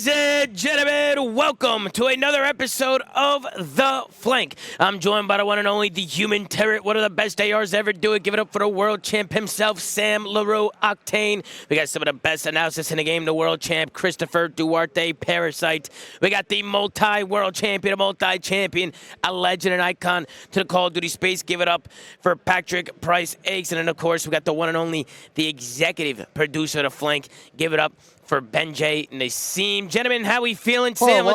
Ladies and gentlemen, welcome to another episode of The Flank. I'm joined by the one and only, the human turret, one of the best ARs ever do it. Give it up for the world champ himself, Sam LaRue Octane. We got some of the best analysis in the game, the world champ, Christopher Duarte Parasite. We got the multi-world champion, a multi-champion, a legend and icon to the Call of Duty space. Give it up for Patrick Price Eggs. And then, of course, we got the one and only, the executive producer of The Flank. Give it up for Benjay Nassim. Gentlemen, how we feeling? Sam,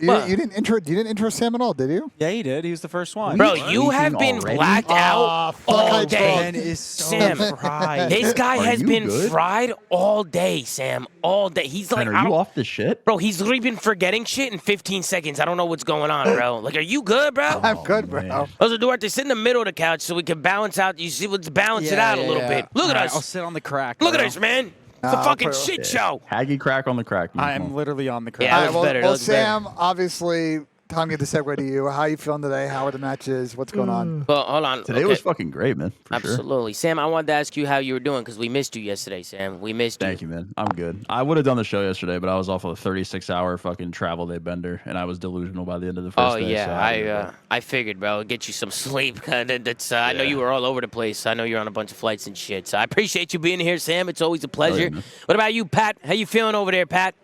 you didn't intro Sam at all, did you? Yeah, he did. He was the first one. Bro, you have been blacked out all day. Man is so Sam, fried. this guy has been good? fried all day, Sam. All day. He's like, are you off the shit? Bro, he's literally been forgetting shit in 15 seconds. I don't know what's going on, bro. Like, are you good, bro? I'm good, bro. Man. Also, Duarte, sit in the middle of the couch so we can balance out. You see, let's balance it out a little bit. Look at us. I'll sit on the crack. Look at bro. us, man. It's a fucking shit show. Haggy crack on the crack. Man. I am literally on the crack. Yeah, All looks right, better, well looks better. Sam, obviously, time to get the segue to you. How are you feeling today? How are the matches? What's going on? Well, hold on. Today was fucking great, man. For sure. Absolutely. Sam, I wanted to ask you how you were doing because we missed you yesterday, Sam. We missed you. Thank you, man. I'm good. I would have done the show yesterday, but I was off of a 36-hour fucking travel day bender, and I was delusional by the end of the first Oh, day. yeah. So I figured, bro. Get you some sleep. I know you were all over the place. I know you're on a bunch of flights and shit. So I appreciate you being here, Sam. It's always a pleasure. man. What about you, Pat? How you feeling over there, Pat?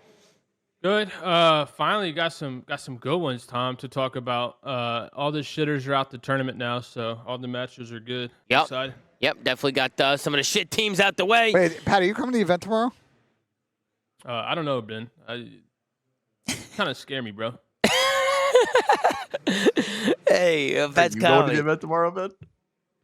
Good. Finally got some good ones, Tom, to talk about. All the shitters are out the tournament now, so all the matches are good. Yep. Excited. Yep, definitely got some of the shit teams out the way. Wait, Pat, are you coming to the event tomorrow? I don't know, Ben. Kind of scare me, bro. Hey, Pat's you going to the coming. event tomorrow, man?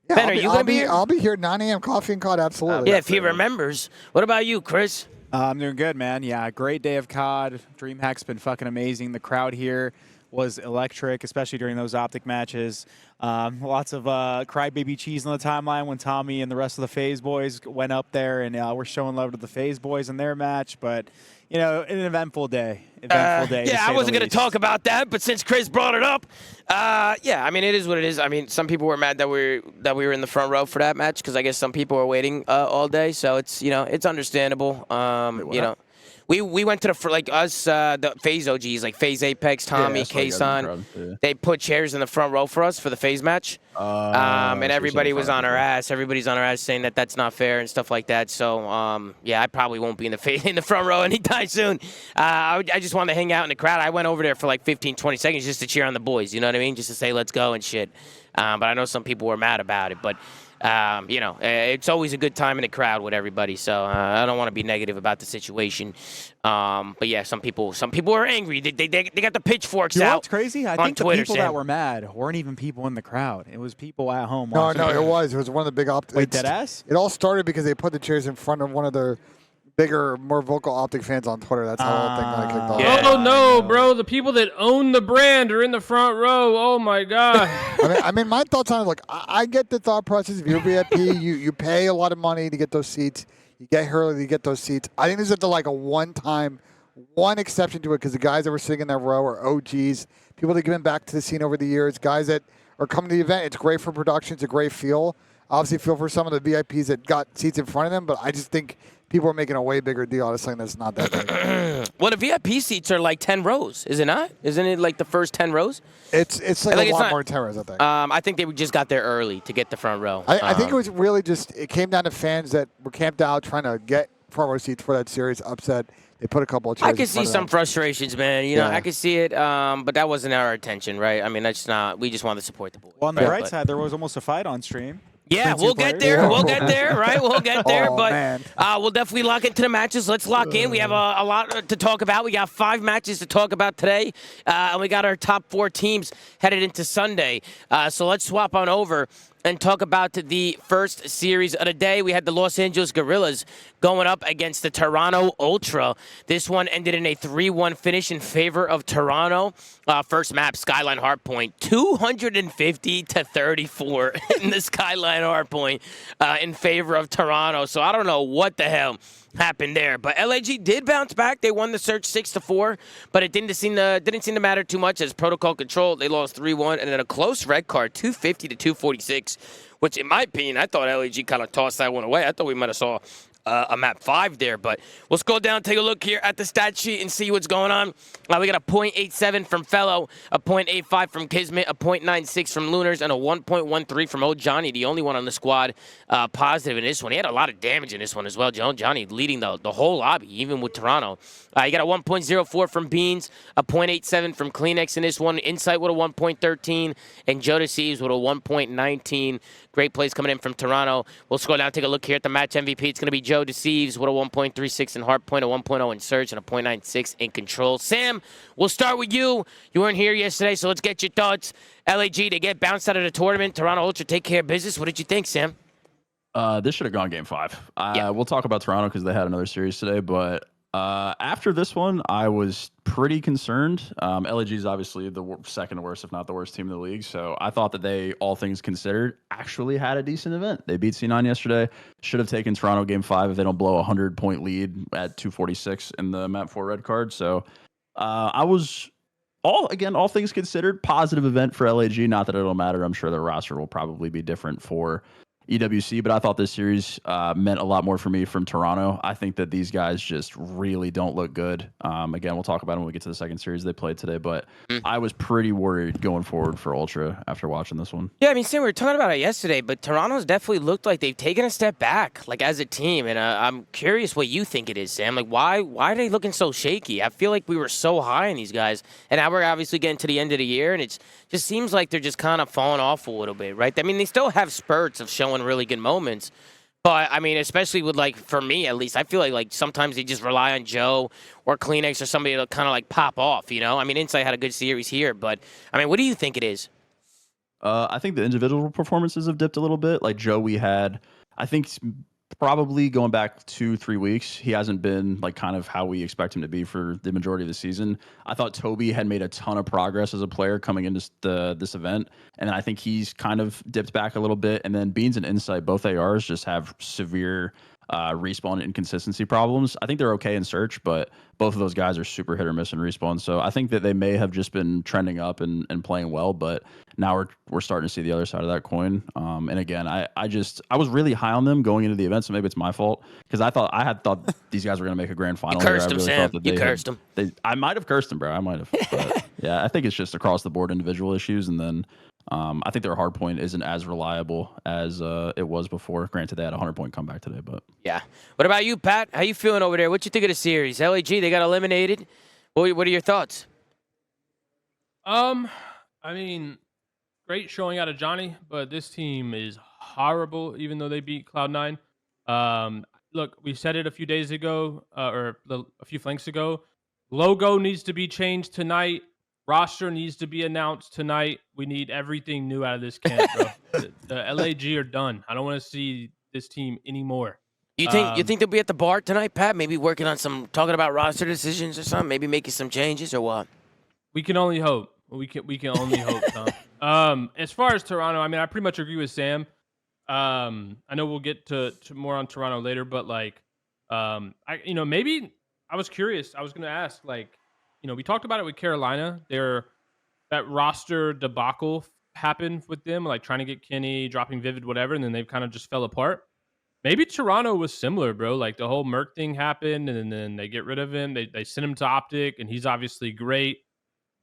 Yeah, Ben, are you gonna be here? I'll be here at 9 a.m. Coffee and COD, absolutely. Yeah, if he remembers. What about you, Chris? I'm doing good, man. Yeah, great day of COD. Dreamhack's been fucking amazing. The crowd here was electric, especially during those Optic matches. Lots of crybaby cheese on the timeline when Tommy and the rest of the FaZe boys went up there, and we're showing love to the FaZe boys in their match. But, you know, an eventful day. Yeah, I wasn't going to talk about that, but since Chris brought it up, yeah, I mean, it is what it is. I mean, some people were mad that we were in the front row for that match because I guess some people were waiting all day. So it's, you know, it's understandable. You know, we went to the FaZe OGs, like FaZe Apex, Tommy, that's why you got in the Kason. crowd, yeah. They put chairs in the front row for us for the FaZe match. And everybody was on our ass. Everybody's on our ass saying that that's not fair and stuff like that. So, yeah, I probably won't be in the front row anytime soon. I just wanted to hang out in the crowd. I went over there for like 15, 20 seconds just to cheer on the boys. You know what I mean? Just to say, let's go and shit. But I know some people were mad about it. But, you know, it's always a good time in the crowd with everybody. So I don't want to be negative about the situation. But, yeah, some people are angry. They got the pitchforks You know out. what's crazy? I on think the Twitter, people Sam. that were mad weren't even people in the crowd. It was people at home. No, watching. it was one of the big Optic. Wait, deadass? It all started because they put the chairs in front of one of the bigger, more vocal Optic fans on Twitter. That's how the whole thing got kicked off. Yeah. Oh, no, bro. The people that own the brand are in the front row. Oh, my God. I mean, my thoughts on it, like, I get the thought process. If you're VIP, you pay a lot of money to get those seats. You get early to get those seats. I think this is like a one exception to it because the guys that were sitting in that row are OGs, people that have given back to the scene over the years, guys that are coming to the event. It's great for production. It's a great feel. Obviously, feel for some of the VIPs that got seats in front of them, but I just think people are making a way bigger deal out of something that's not that big. Well, the VIP seats are like 10 rows, is it not? Isn't it like the first 10 rows? It's like think a it's lot not- more terrors, I think. I think they just got there early to get the front row. I think it was really just, it came down to fans that were camped out trying to get front row seats for that series, upset. They put a couple of chairs I in could see front of some them. frustrations, man. You know, Yeah. I could see it, but that wasn't our intention, right? I mean, that's not. We just wanted to support the boys. Well, on the right? bright But- side, there was almost a fight on stream. Yeah, between two we'll get players. there. Yeah. We'll get there, right? We'll get there. Oh, but man. we'll definitely lock into the matches. Let's lock in. We have a lot to talk about. We got 5 matches to talk about today, and we got our top 4 teams headed into Sunday. So let's swap on over and talk about the first series of the day. We had the Los Angeles Guerrillas going up against the Toronto Ultra. This one ended in a 3-1 finish in favor of Toronto. First map, Skyline Hardpoint, 250 to 34 in the Skyline Hardpoint in favor of Toronto. So I don't know what the hell happened there, but LAG did bounce back. They won the search 6-4, but it didn't seem to matter too much as Protocol controlled. They lost 3-1, and then a close red card, 250 to 246, which in my opinion, I thought LAG kind of tossed that one away. I thought we might have saw a map 5 there. But we'll scroll down, take a look here at the stat sheet and see what's going on. We got a .87 from Fellow, a .85 from Kismet, a .96 from Lunars, and a 1.13 from Old Johnny, the only one on the squad positive in this one. He had a lot of damage in this one as well. Johnny leading the whole lobby, even with Toronto. You got a 1.04 from Beans, a .87 from Kleenex in this one. Insight with a 1.13, and Joe Thieves with a 1.19. Great plays coming in from Toronto. We'll scroll down, take a look here at the match MVP. It's going to be Joe Thieves with a 1.36 in Hardpoint, a 1.0 in Surge, and a .96 in Control. Sam, we'll start with you. You weren't here yesterday, so let's get your thoughts. LAG, they get bounced out of the tournament. Toronto Ultra take care of business. What did you think, Sam? This should have gone game 5. Yeah. We'll talk about Toronto because they had another series today, but after this one, I was pretty concerned. LAG is obviously the second worst, if not the worst team in the league. So I thought that they, all things considered, actually had a decent event. They beat C9 yesterday. Should have taken Toronto game 5 if they don't blow a 100-point lead at 246 in the map 4 red card. So I was all things considered, positive event for LAG. Not that it'll matter. I'm sure their roster will probably be different for EWC, but I thought this series meant a lot more for me from Toronto. I think that these guys just really don't look good. Again, we'll talk about them when we get to the second series they played today, but I was pretty worried going forward for Ultra after watching this one. Yeah, I mean, Sam, we were talking about it yesterday, but Toronto's definitely looked like they've taken a step back, like as a team, and I'm curious what you think it is, Sam. Like, why are they looking so shaky? I feel like we were so high on these guys, and now we're obviously getting to the end of the year, and it just seems like they're just kind of falling off a little bit, right? I mean, they still have spurts of showing really good moments, but I mean, especially with, like, for me at least, I feel like sometimes they just rely on Joe or Kleenex or somebody to kind of like pop off, you know? I mean, Insight had a good series here, but I mean, what do you think it is? I think the individual performances have dipped a little bit. Like Joe, I think probably going back 2-3 weeks, he hasn't been like kind of how we expect him to be for the majority of the season. I thought Toby had made a ton of progress as a player coming into this event, and then I think he's kind of dipped back a little bit. And then Beans and Insight, both ARs, just have severe respawn inconsistency problems. I think they're okay in search, but both of those guys are super hit or miss in respawn. So I think that they may have just been trending up and playing well, but now we're starting to see the other side of that coin. And again, I was really high on them going into the event, so maybe it's my fault because I had thought these guys were going to make a grand final. You cursed I them, really Sam. thought that You cursed them. I might have cursed them, bro. I might have. But yeah, I think it's just across the board individual issues, and then I think their hard point isn't as reliable as it was before. Granted, they had a 100-point comeback today, but Yeah. What about you, Pat? How you feeling over there? What you think of the series? LAG, they got eliminated. What are your thoughts? I mean, great showing out of Johnny, but this team is horrible, even though they beat Cloud9. Look, we said it a few days ago, or a few flanks ago. Logo needs to be changed tonight. Roster needs to be announced tonight. We need everything new out of this camp, bro. the LAG are done. I don't want to see this team anymore. You think they'll be at the bar tonight, Pat? Maybe working on talking about roster decisions or something? Maybe making some changes or what? We can only hope. We can only hope, Tom. As far as Toronto, I mean, I pretty much agree with Sam. I know we'll get to more on Toronto later, but maybe I was curious. I was going to ask, we talked about it with Carolina. That roster debacle happened with them, like trying to get Kenny, dropping Vivid, whatever, and then they kind of just fell apart. Maybe Toronto was similar, bro. Like the whole Merc thing happened, and then they get rid of him. They send him to Optic, and he's obviously great.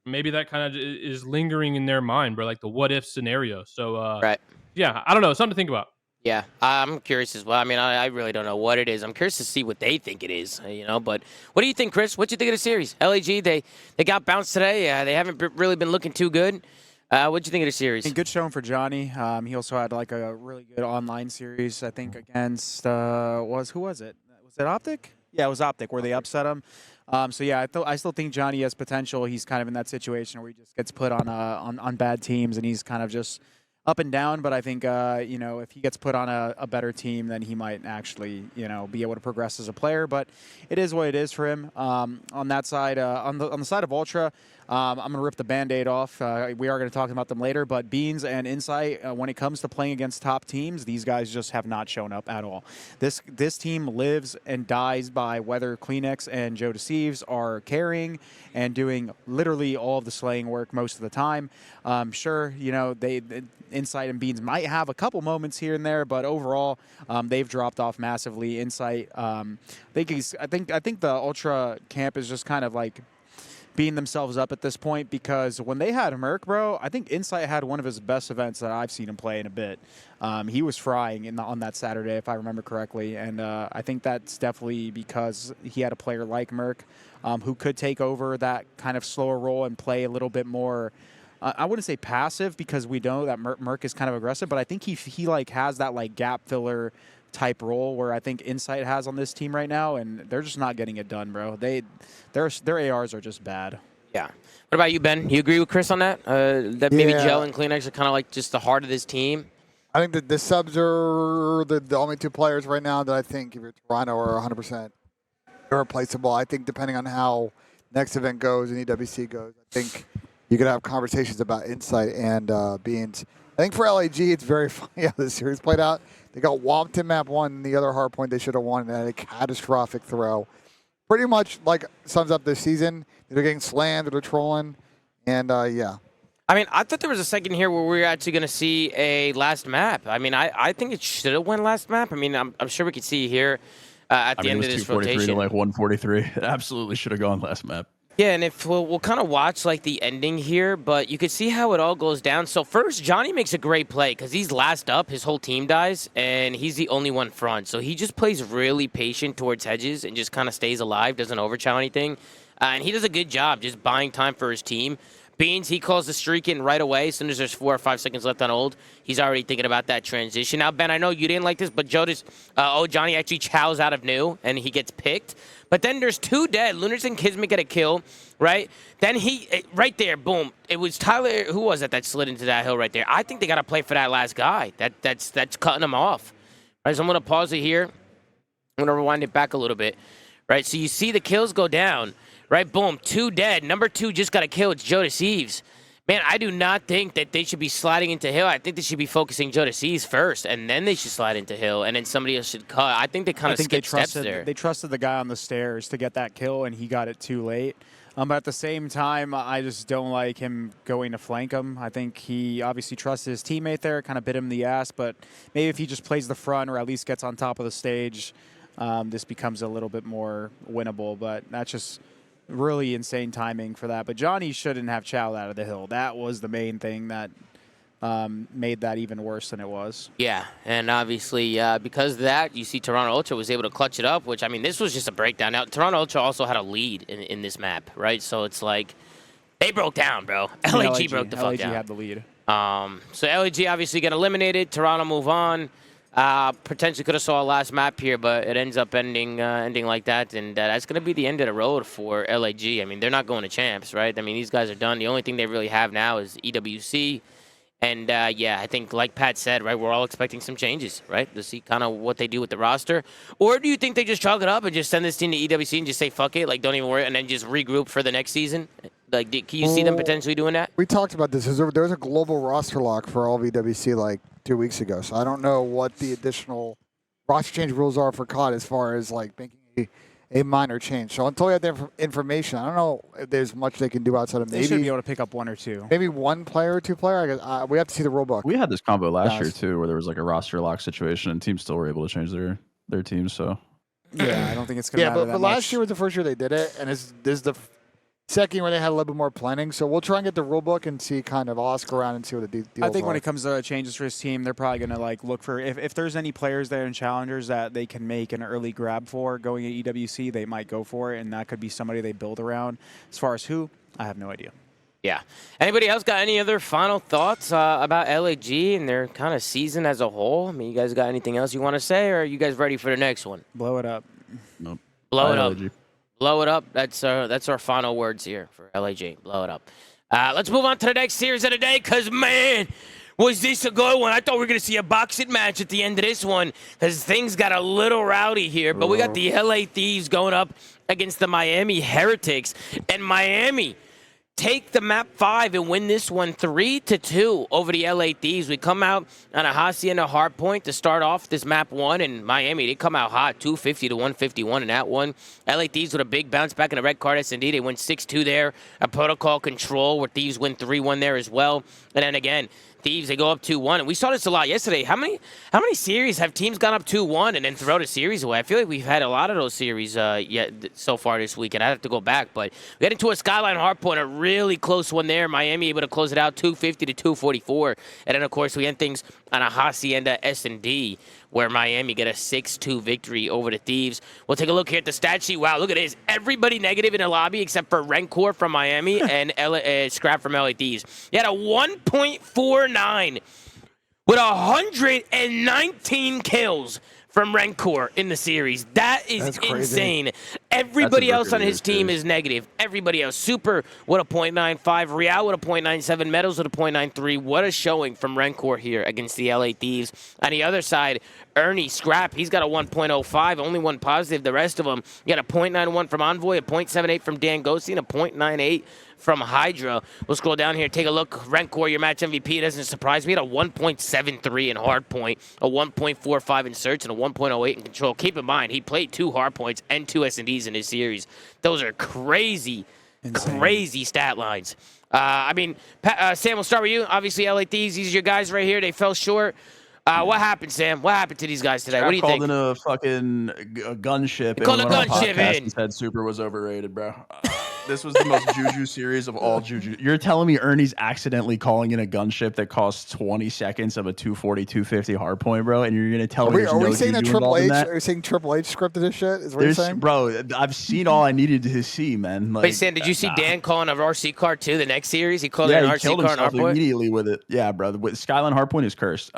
Maybe that kind of is lingering in their mind, bro, like the what if scenario. So, right. Yeah, I don't know. Something to think about. Yeah, I'm curious as well. I mean, I really don't know what it is. I'm curious to see what they think it is, But what do you think, Chris? What do you think of the series? LAG, they got bounced today. They haven't really been looking too good. What do you think of the series? Good showing for Johnny. He also had like a really good online series, I think, against who was it? Was it Optic? Yeah, it was Optic where they upset him. So yeah, I still think Johnny has potential. He's kind of in that situation where he just gets put on bad teams and he's kind of just up and down. But I think if he gets put on a better team, then he might actually be able to progress as a player. But it is what it is for him. On that side, on the side of Ultra, I'm going to rip the Band-Aid off. We are going to talk about them later, but Beans and Insight, when it comes to playing against top teams, these guys just have not shown up at all. This team lives and dies by whether Kleenex and Joe Thieves are carrying and doing literally all of the slaying work most of the time. Sure, Insight and Beans might have a couple moments here and there, but overall, they've dropped off massively. Insight, I think the Ultra camp is just kind of like beating themselves up at this point, because when they had Merc, bro, I think Insight had one of his best events that I've seen him play in a bit. He was frying on that Saturday, if I remember correctly, and I think that's definitely because he had a player like Merc who could take over that kind of slower role and play a little bit more. I wouldn't say passive, because we know that Merc is kind of aggressive, but I think he like has that like gap filler type role where I think Insight has on this team right now, and they're just not getting it done, bro. Their ARs are just bad. Yeah. What about you, Ben? You agree with Chris on that? That maybe Yeah. Joe and Kleenex are kind of like just the heart of this team? I think that the subs are the only two players right now that I think, if you're Toronto, are 100% irreplaceable. I think depending on how next event goes and EWC goes, I think you could have conversations about Insight and Beans. I think for LAG, it's very funny how this series played out. They got whomped in map 1, and the other hard point they should have won, and had a catastrophic throw. Pretty much like sums up this season. They're getting slammed, they're trolling, and yeah. I mean, I thought there was a second here where we were actually going to see a last map. I mean, I think it should have went last map. I mean, I'm sure we could see here at the end of this it was 243 rotation. to like 143. It absolutely should have gone last map. Yeah, and if we'll kind of watch like the ending here, but you could see how it all goes down. So first, Johnny makes a great play because he's last up. His whole team dies, and he's the only one front. So he just plays really patient towards hedges and just kind of stays alive, doesn't overchow anything. And he does a good job just buying time for his team. Beans, he calls the streak in right away. As soon as there's 4 or 5 seconds left on hold, he's already thinking about that transition. Now, Ben, I know you didn't like this, but Johnny actually chows out of new, and he gets picked. But then there's 2 dead. Lunars and Kismet get a kill, right? Then right there, boom. It was Tyler, who was it that slid into that hill right there? I think they got to play for that last guy. That's cutting him off. Right, so I'm going to pause it here. I'm going to rewind it back a little bit. Right, so you see the kills go down. Right, boom, 2 dead. Number 2 just got a kill. It's Thieves. Man, I do not think that they should be sliding into hill. I think they should be focusing Thieves first, and then they should slide into hill, and then somebody else should cut. I think they kind of skipped steps there. They trusted the guy on the stairs to get that kill, and he got it too late. But at the same time, I just don't like him going to flank him. I think he obviously trusted his teammate there, kind of bit him in the ass, but maybe if he just plays the front or at least gets on top of the stage, this becomes a little bit more winnable. But that's just really insane timing for that. But Johnny shouldn't have chowed out of the hill. That was the main thing that made that even worse than it was. Yeah, and obviously because of that, you see Toronto Ultra was able to clutch it up, which, I mean, this was just a breakdown. Now, Toronto Ultra also had a lead in this map, right? So it's like they broke down, bro. LAG broke the fuck down. LAG had the lead. So LAG obviously get eliminated. Toronto move on. Potentially could have saw a last map here, but it ends up ending like that, and that's going to be the end of the road for LAG. I mean, they're not going to champs, right? I mean, these guys are done. The only thing they really have now is EWC, and yeah, I think like Pat said, right, we're all expecting some changes, right, to see kind of what they do with the roster. Or do you think they just chalk it up and just send this team to EWC and just say fuck it, like don't even worry, and then just regroup for the next season? Like, can you see them potentially doing that? We talked about this. There was a global roster lock for all of EWC like 2 weeks ago, so I don't know what the additional roster change rules are for COD as far as like making a minor change. So until we have the information, I don't know if there's much they can do outside of They should be able to pick up 1 or 2. maybe 1 player or 2 player. I guess we have to see the rule book. We had this combo last year Yes. too, where there was like a roster lock situation, and teams still were able to change their teams. So Yeah, I don't think it's going to Yeah, matter but that last much. year was the first year they did it, and this is the second where they had a little bit more planning. So we'll try and get the rule book and see kind of ask around and see what the deals I think are. when it comes to changes for his team, they're probably going to like look for if there's any players there in challengers that they can make an early grab for going at EWC, they might go for it, and that could be somebody they build around. As far as who, I have no idea. Yeah. Anybody else got any other final thoughts about LAG and their kind of season as a whole? I mean, you guys got anything else you want to say, or are you guys ready for the next one? Blow it up. nope. Blow it Bye, up. LG. Blow it up. That's our final words here for LAG. Blow it up. Let's move on to the next series of the day, because, man, was this a good one. I thought we were going to see a boxing match at the end of this one, because things got a little rowdy here. But we got the LA Thieves going up against the Miami Heretics. And Miami take the map 5 and win this one 3-2 over the LA Thieves. We come out on a Hasi and a hard point to start off this map 1, and Miami, they come out hot, 250 to 151 in that one. LA Thieves with a big bounce back in the red card S&D. They win 6-2 there. A protocol control where Thieves win 3-1 there as well. And then again, Thieves, they go up 2-1, and we saw this a lot yesterday. How many series have teams gone up 2-1 and then thrown a series away? I feel like we've had a lot of those series so far this weekend. I have to go back, but we got into a Skyline Hardpoint, a really close one there. Miami able to close it out 250 to 244, and then of course we end things on a Hacienda S&D, where Miami get a 6-2 victory over the Thieves. We'll take a look here at the stat sheet. Wow, look at this. Everybody negative in the lobby except for ROKKR from Miami and Scrap from LA Thieves. He had a 1.49 with 119 kills from ROKKR in the series. That is insane. Everybody else on his team is negative. Everybody else. Super with a 0.95. Real with a 0.97. Metals with a 0.93. What a showing from ROKKR here against the LA Thieves. On the other side, Ernie Scrap, he's got a 1.05. Only one positive. The rest of them, you got a 0.91 from Envoy, a 0.78 from Dan Ghosty, and a 0.98 from Hydra. We'll scroll down here, take a look. ROKKR, your match MVP, doesn't surprise me. He had a 1.73 in Hardpoint, a 1.45 in Search, and a 1.08 in Control. Keep in mind, he played 2 Hardpoints and 2 S&Ds in his series. Those are crazy, crazy stat lines. I mean, Sam, we'll start with you. Obviously, LA Thieves, these are your guys right here. They fell short. What happened, Sam? What happened to these guys today? What do you think? Called in a fucking gunship. Called a gunship in. He said Super was overrated, bro. This was the most juju series of all juju. You're telling me Ernie's accidentally calling in a gunship that costs 20 seconds of a 240, 250 hardpoint, bro, and you're going to tell me Are we saying that Triple H? Are you saying Triple H scripted this shit? Is what you're saying? Bro, I've seen all I needed to see, man. Wait, Sam, did you see Dan calling an RC car too the next series? He called it an RC car and Hardpoint? Immediately with it. Yeah, bro. With Skyline Hardpoint is cursed.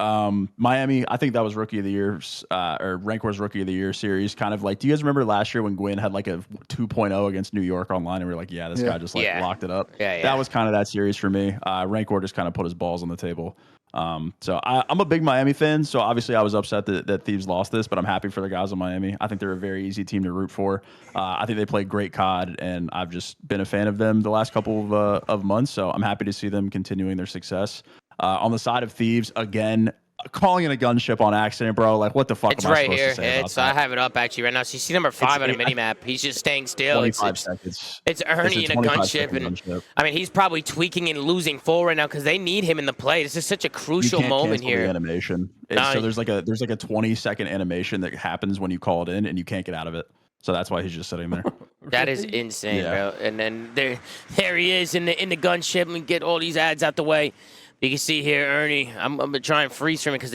Miami, I think that was Rookie of the Year, or ROKKR's Rookie of the Year series. Kind of like, do you guys remember last year when Gwyn had like a 2.0 against New York online, and we were like, yeah, this guy just like locked it up. That was kind of that series for me. ROKKR just kind of put his balls on the table. So I'm a big Miami fan, so obviously I was upset that Thieves lost this, but I'm happy for the guys in Miami. I think they're a very easy team to root for. I think they play great COD, and I've just been a fan of them the last couple of months, so I'm happy to see them continuing their success. On the side of Thieves, again, calling in a gunship on accident, bro. Like, what the fuck it's am I right supposed here. to say about that? I have it up actually right now. So you see number 5 on a minimap. He's just staying still. 25 seconds. It's Ernie in a gunship. And I mean, he's probably tweaking and losing full right now because they need him in the play. This is such a crucial moment here. The animation. So there's like a 20-second animation that happens when you call it in, and you can't get out of it. So that's why he's just sitting there. That is insane, bro. And then there he is in the gunship, and get all these ads out the way. You can see here, Ernie. I'm gonna try and freeze from it because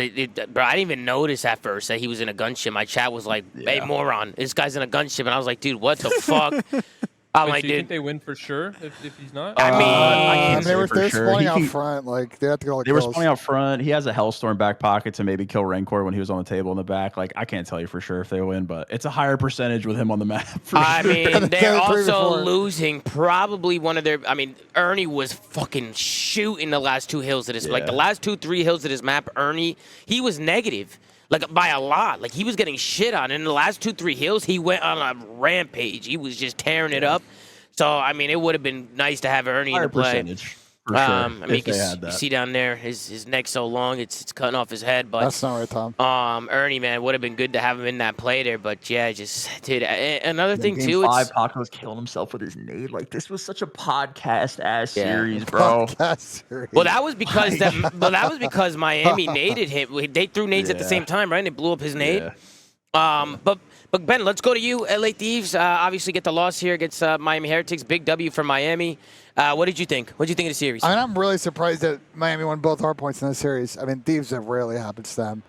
bro, I didn't even notice at first that he was in a gunship. My chat was like, "Hey, moron, this guy's in a gunship," and I was like, "Dude, what the fuck?" I'm like, do you think they win for sure if he's not? I mean, they're spawning out front. Like they have to go. They were spawning out front. He has a Hellstorm back pocket to maybe kill ROKKR when he was on the table in the back. Like, I can't tell you for sure if they win, but it's a higher percentage with him on the map. I mean, they're also losing probably one of their. I mean, Ernie was fucking shooting the last 2 hills of this. Like the last 2-3 hills of this map, Ernie, he was negative. Like, by a lot. Like, he was getting shit on. And in the last 2-3 hills, he went on a rampage. He was just tearing it up. So, I mean, it would have been nice to have Ernie in the play. Percentage, for sure, I mean, you can see down there, his neck's so long, it's cutting off his head. But that's not right, Tom. Ernie, man, would have been good to have him in that play there. But, yeah, just, dude, another thing, too. Game 5, Paco was killing himself with his nade. Like, this was such a podcast-ass series, bro. Well, that was because Miami naded him. They threw nades at the same time, right? And it blew up his nade. But Ben, let's go to you. LA Thieves obviously get the loss here against Miami Heretics. Big W for Miami. What did you think? What did you think of the series? I mean, I'm really surprised that Miami won both hardpoints in this series. I mean, Thieves, have rarely happened to them.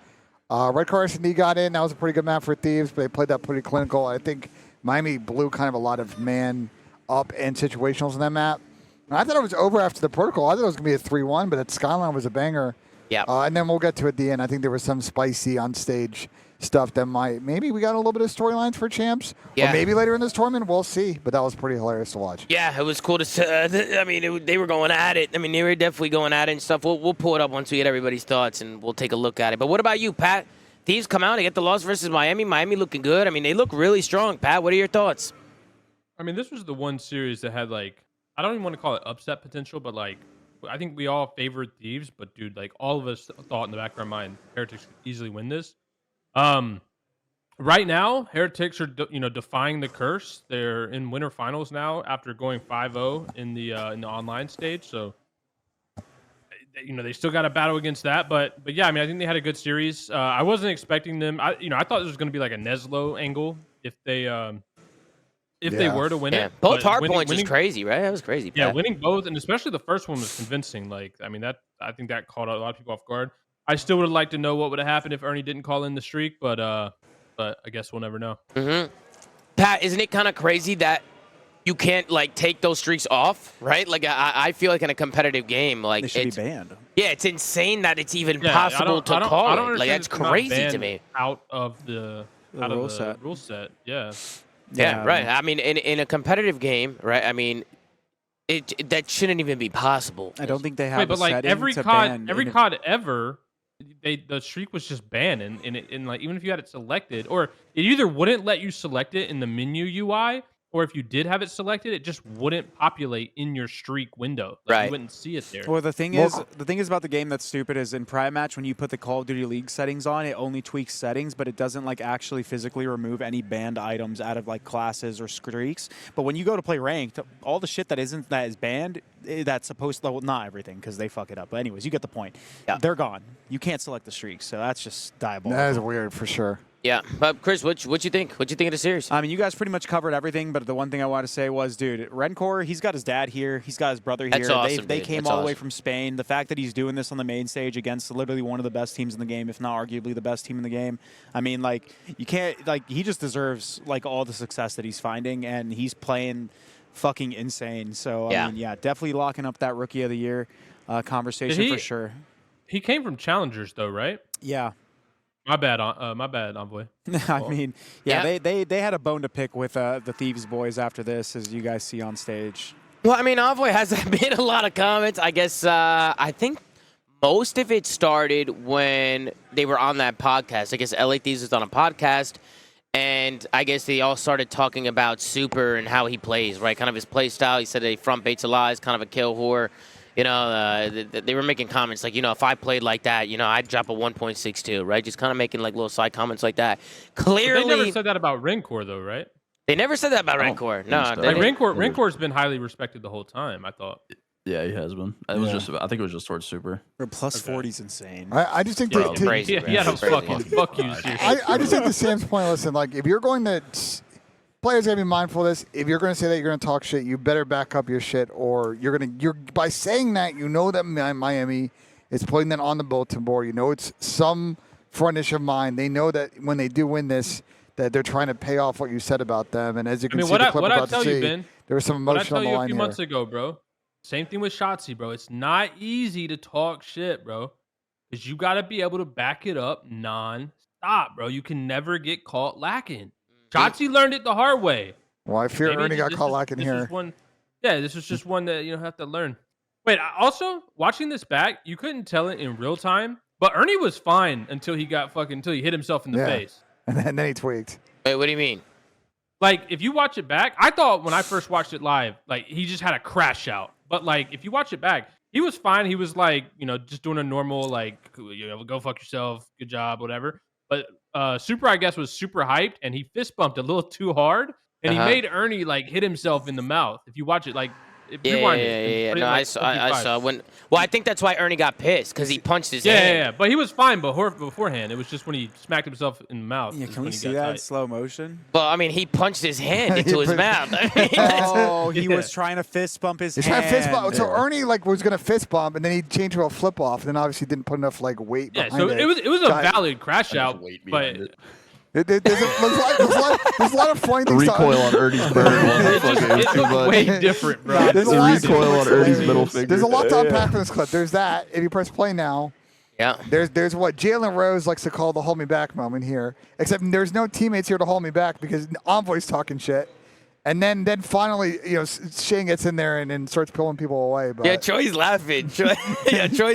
ROKKR S&D got in. That was a pretty good map for Thieves, but they played that pretty clinical. I think Miami blew kind of a lot of man up and situationals in that map. And I thought it was over after the protocol. I thought it was going to be a 3-1, but that Skyline was a banger. Yeah. And then we'll get to it at the end. I think there was some spicy on-stage stuff that maybe we got a little bit of storylines for champs. Or maybe later in this tournament, we'll see. But that was pretty hilarious to watch. Yeah, it was cool to see. I mean, they were going at it. I mean, they were definitely going at it and stuff. We'll pull it up once we get everybody's thoughts, and we'll take a look at it. But what about you, Pat? Thieves come out, they get the loss versus Miami. Miami looking good. I mean, they look really strong. Pat, what are your thoughts? I mean, this was the one series that had, like, I don't even want to call it upset potential, but, like, I think we all favored Thieves, but, dude, like, all of us thought in the back of our mind Heretics could easily win this. Right now, Heretics are defying the curse. They're in winter finals now after going 5-0 in the online stage. So they still got a battle against that. But yeah, I mean, I think they had a good series. I wasn't expecting them. I thought this was going to be like a Neslo angle if they were to win Yeah, it. both But hard points was crazy, right? That was crazy. Yeah, Pat. winning both, and especially the first one was convincing. Like, I mean, I think that caught a lot of people off guard. I still would have liked to know what would have happened if Ernie didn't call in the streak, but I guess we'll never know. Pat, isn't it kind of crazy that you can't like take those streaks off, right? Like I feel like in a competitive game, like They should be banned. Yeah, it's insane that it's even Yeah, possible to call I don't it. Like that's understand it's not crazy to banned me. out of the rule set. Yeah. Yeah, right. I mean, in a competitive game, right? I mean, that shouldn't even be possible. I don't think they have. Wait, but a like setting every to COD, ban every in- COD ever, the streak was just banned, and like even if you had it selected, or it either wouldn't let you select it in the menu UI, or if you did have it selected, it just wouldn't populate in your streak window. Like, Right. You wouldn't see it there. Well, the thing is about the game that's stupid is in Prime Match when you put the Call of Duty League settings on, it only tweaks settings, but it doesn't like actually physically remove any banned items out of like classes or streaks. But when you go to play ranked, all the shit that is banned, that's supposed to, well, not everything because they fuck it up. But anyways, you get the point. Yeah. They're gone. You can't select the streaks, so that's just diabolical. That is weird for sure. Yeah, but Chris, what you think? What you think of the series? I mean, you guys pretty much covered everything, but the one thing I want to say was, dude, ROKKR, he's got his dad here. He's got his brother here. That's awesome, they dude. came That's all the way awesome. from Spain. The fact that he's doing this on the main stage against literally one of the best teams in the game, if not arguably the best team in the game. I mean, like, you can't, like, he just deserves, like, all the success that he's finding, and he's playing fucking insane. So, Yeah. I mean, yeah, definitely locking up that Rookie of the Year conversation for sure. He came from Challengers, though, right? Yeah. My bad, Envoy. I mean, yeah, Yeah. they had a bone to pick with the Thieves boys after this, as you guys see on stage. Well, I mean, Envoy has made a lot of comments. I guess I think most of it started when they were on that podcast. I guess LA Thieves was on a podcast, and I guess they all started talking about Super and how he plays, right? Kind of his play style. He said that he front baits a lot, he's kind of a kill whore. You know, they were making comments like, you know, if I played like that, you know, I'd drop a 1.62, right? Just kind of making like little side comments like that. Clearly, They never said that about ROKKR, though, right? They never said that about ROKKR. No, think so. they Like didn't. ROKKR's been highly respected the whole time, I thought. Yeah, he has been. It was just. I think it was just towards Super. Or plus 40's insane. I just think Yeah, to, crazy, Yeah, man. he had a Crazy. fucking fuck you. Seriously. I just think to Sam's point, listen, like if you're going to players gotta be mindful of this. If you're gonna say that you're gonna talk shit, you better back up your shit, or you're by saying that, you know that Miami is putting that on the bulletin board. You know it's some frontish of mine. They know that when they do win this, that they're trying to pay off what you said about them. And as you can see, the clip what I about to tell you, see, Ben, there was some what I emotion tell on the you a line few here. months ago, bro. Same thing with Shotzi, bro. It's not easy to talk shit, bro. Because you got to be able to back it up non-stop, bro. You can never get caught lacking. Shotzi learned it the hard way. Well, I fear Maybe Ernie got this caught is- lacking this here. is one, yeah, this was just one that you have to learn. Wait, also watching this back, you couldn't tell it in real time, but Ernie was fine until he hit himself in the Yeah. face. And then he tweaked. Wait, what do you mean? Like if you watch it back, I thought when I first watched it live, like he just had a crash out. But like if you watch it back, he was fine. He was like, just doing a normal like, go fuck yourself, good job, whatever. But Super, I guess, was super hyped, and he fist bumped a little too hard, and he made Ernie like hit himself in the mouth. If you watch it, like rewind it and Yeah. put it No, in, I like, saw. I 55. saw when. Well, I think that's why Ernie got pissed because he punched his hand. Yeah. But he was fine beforehand. It was just when he smacked himself in the mouth. Yeah, is can when we he see got that in tight. slow motion? Well, I mean, he punched his hand He into his put- mouth. I mean, that's- Oh, he Yeah. was trying to fist bump his He's hand. trying to fist bump. So Ernie was gonna fist bump, and then he changed to a flip off, and then obviously didn't put enough weight Yeah, behind so it. it was a Got- valid crash out, weight but behind it. There's a lot of funny The things. recoil on Ernie's bird it was looked too much. way different, bro. Yeah, there's a lot- The recoil on Ernie's middle finger. There's a lot to unpack from this clip. There's that. If you press play now, yeah. there's what Jalen Rose likes to call the hold me back moment here. Except there's no teammates here to hold me back because Envoy's talking shit. And then finally, Shane gets in there and starts pulling people away. But Yeah, Troy's laughing. Troy's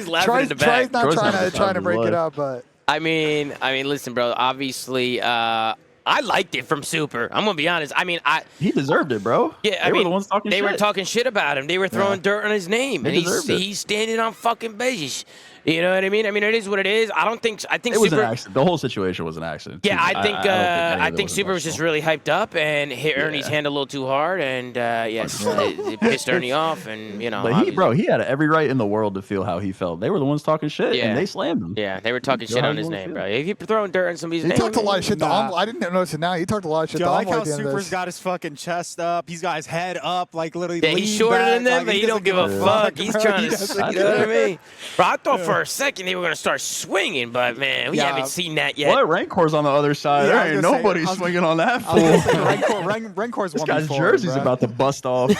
laughing in the back. Troy's not Troy's having the trying time to of break his it life. up, but I mean, listen, bro. Obviously, I liked it from Super. I'm gonna be honest. I mean, He deserved it, bro. yeah, They were the ones talking they shit. were talking shit about him. They were throwing dirt on his name, They and deserved it. he's standing on fucking bases. You know what I mean? I mean, it is what it is. I think It was Super. an accident. The whole situation was an accident. Yeah, too. I think don't any I of it think was Super was just intentional. really hyped up and hit Ernie's hand a little too hard, and yes, it pissed Ernie off, and you know. But he had every right in the world to feel how he felt. They were the ones talking shit, Yeah. and they slammed him. Yeah, they were talking Feel shit how on you his wanna name, feel. bro. If you're throwing dirt on somebody's He name, talked a lot of shit to Nah. Envoy. I didn't notice it now. He talked a lot of shit Dude, to I like Envoy how at the end of Super's this. got his fucking chest up. He's got his head up, like literally. Yeah, he's leaned shorter back, than them, like, but he doesn't don't give a fuck. He's bro. trying He to, doesn't you know what I give a- mean? Bro, I thought for a second they were gonna start swinging, but man, we Yeah. haven't seen that yet. What? Rancor's on the other side. Yeah, I There was ain't gonna say, nobody I was- swinging on that I was gonna fool. say, Renkor's This one guy's before, jersey's bro. about to bust off.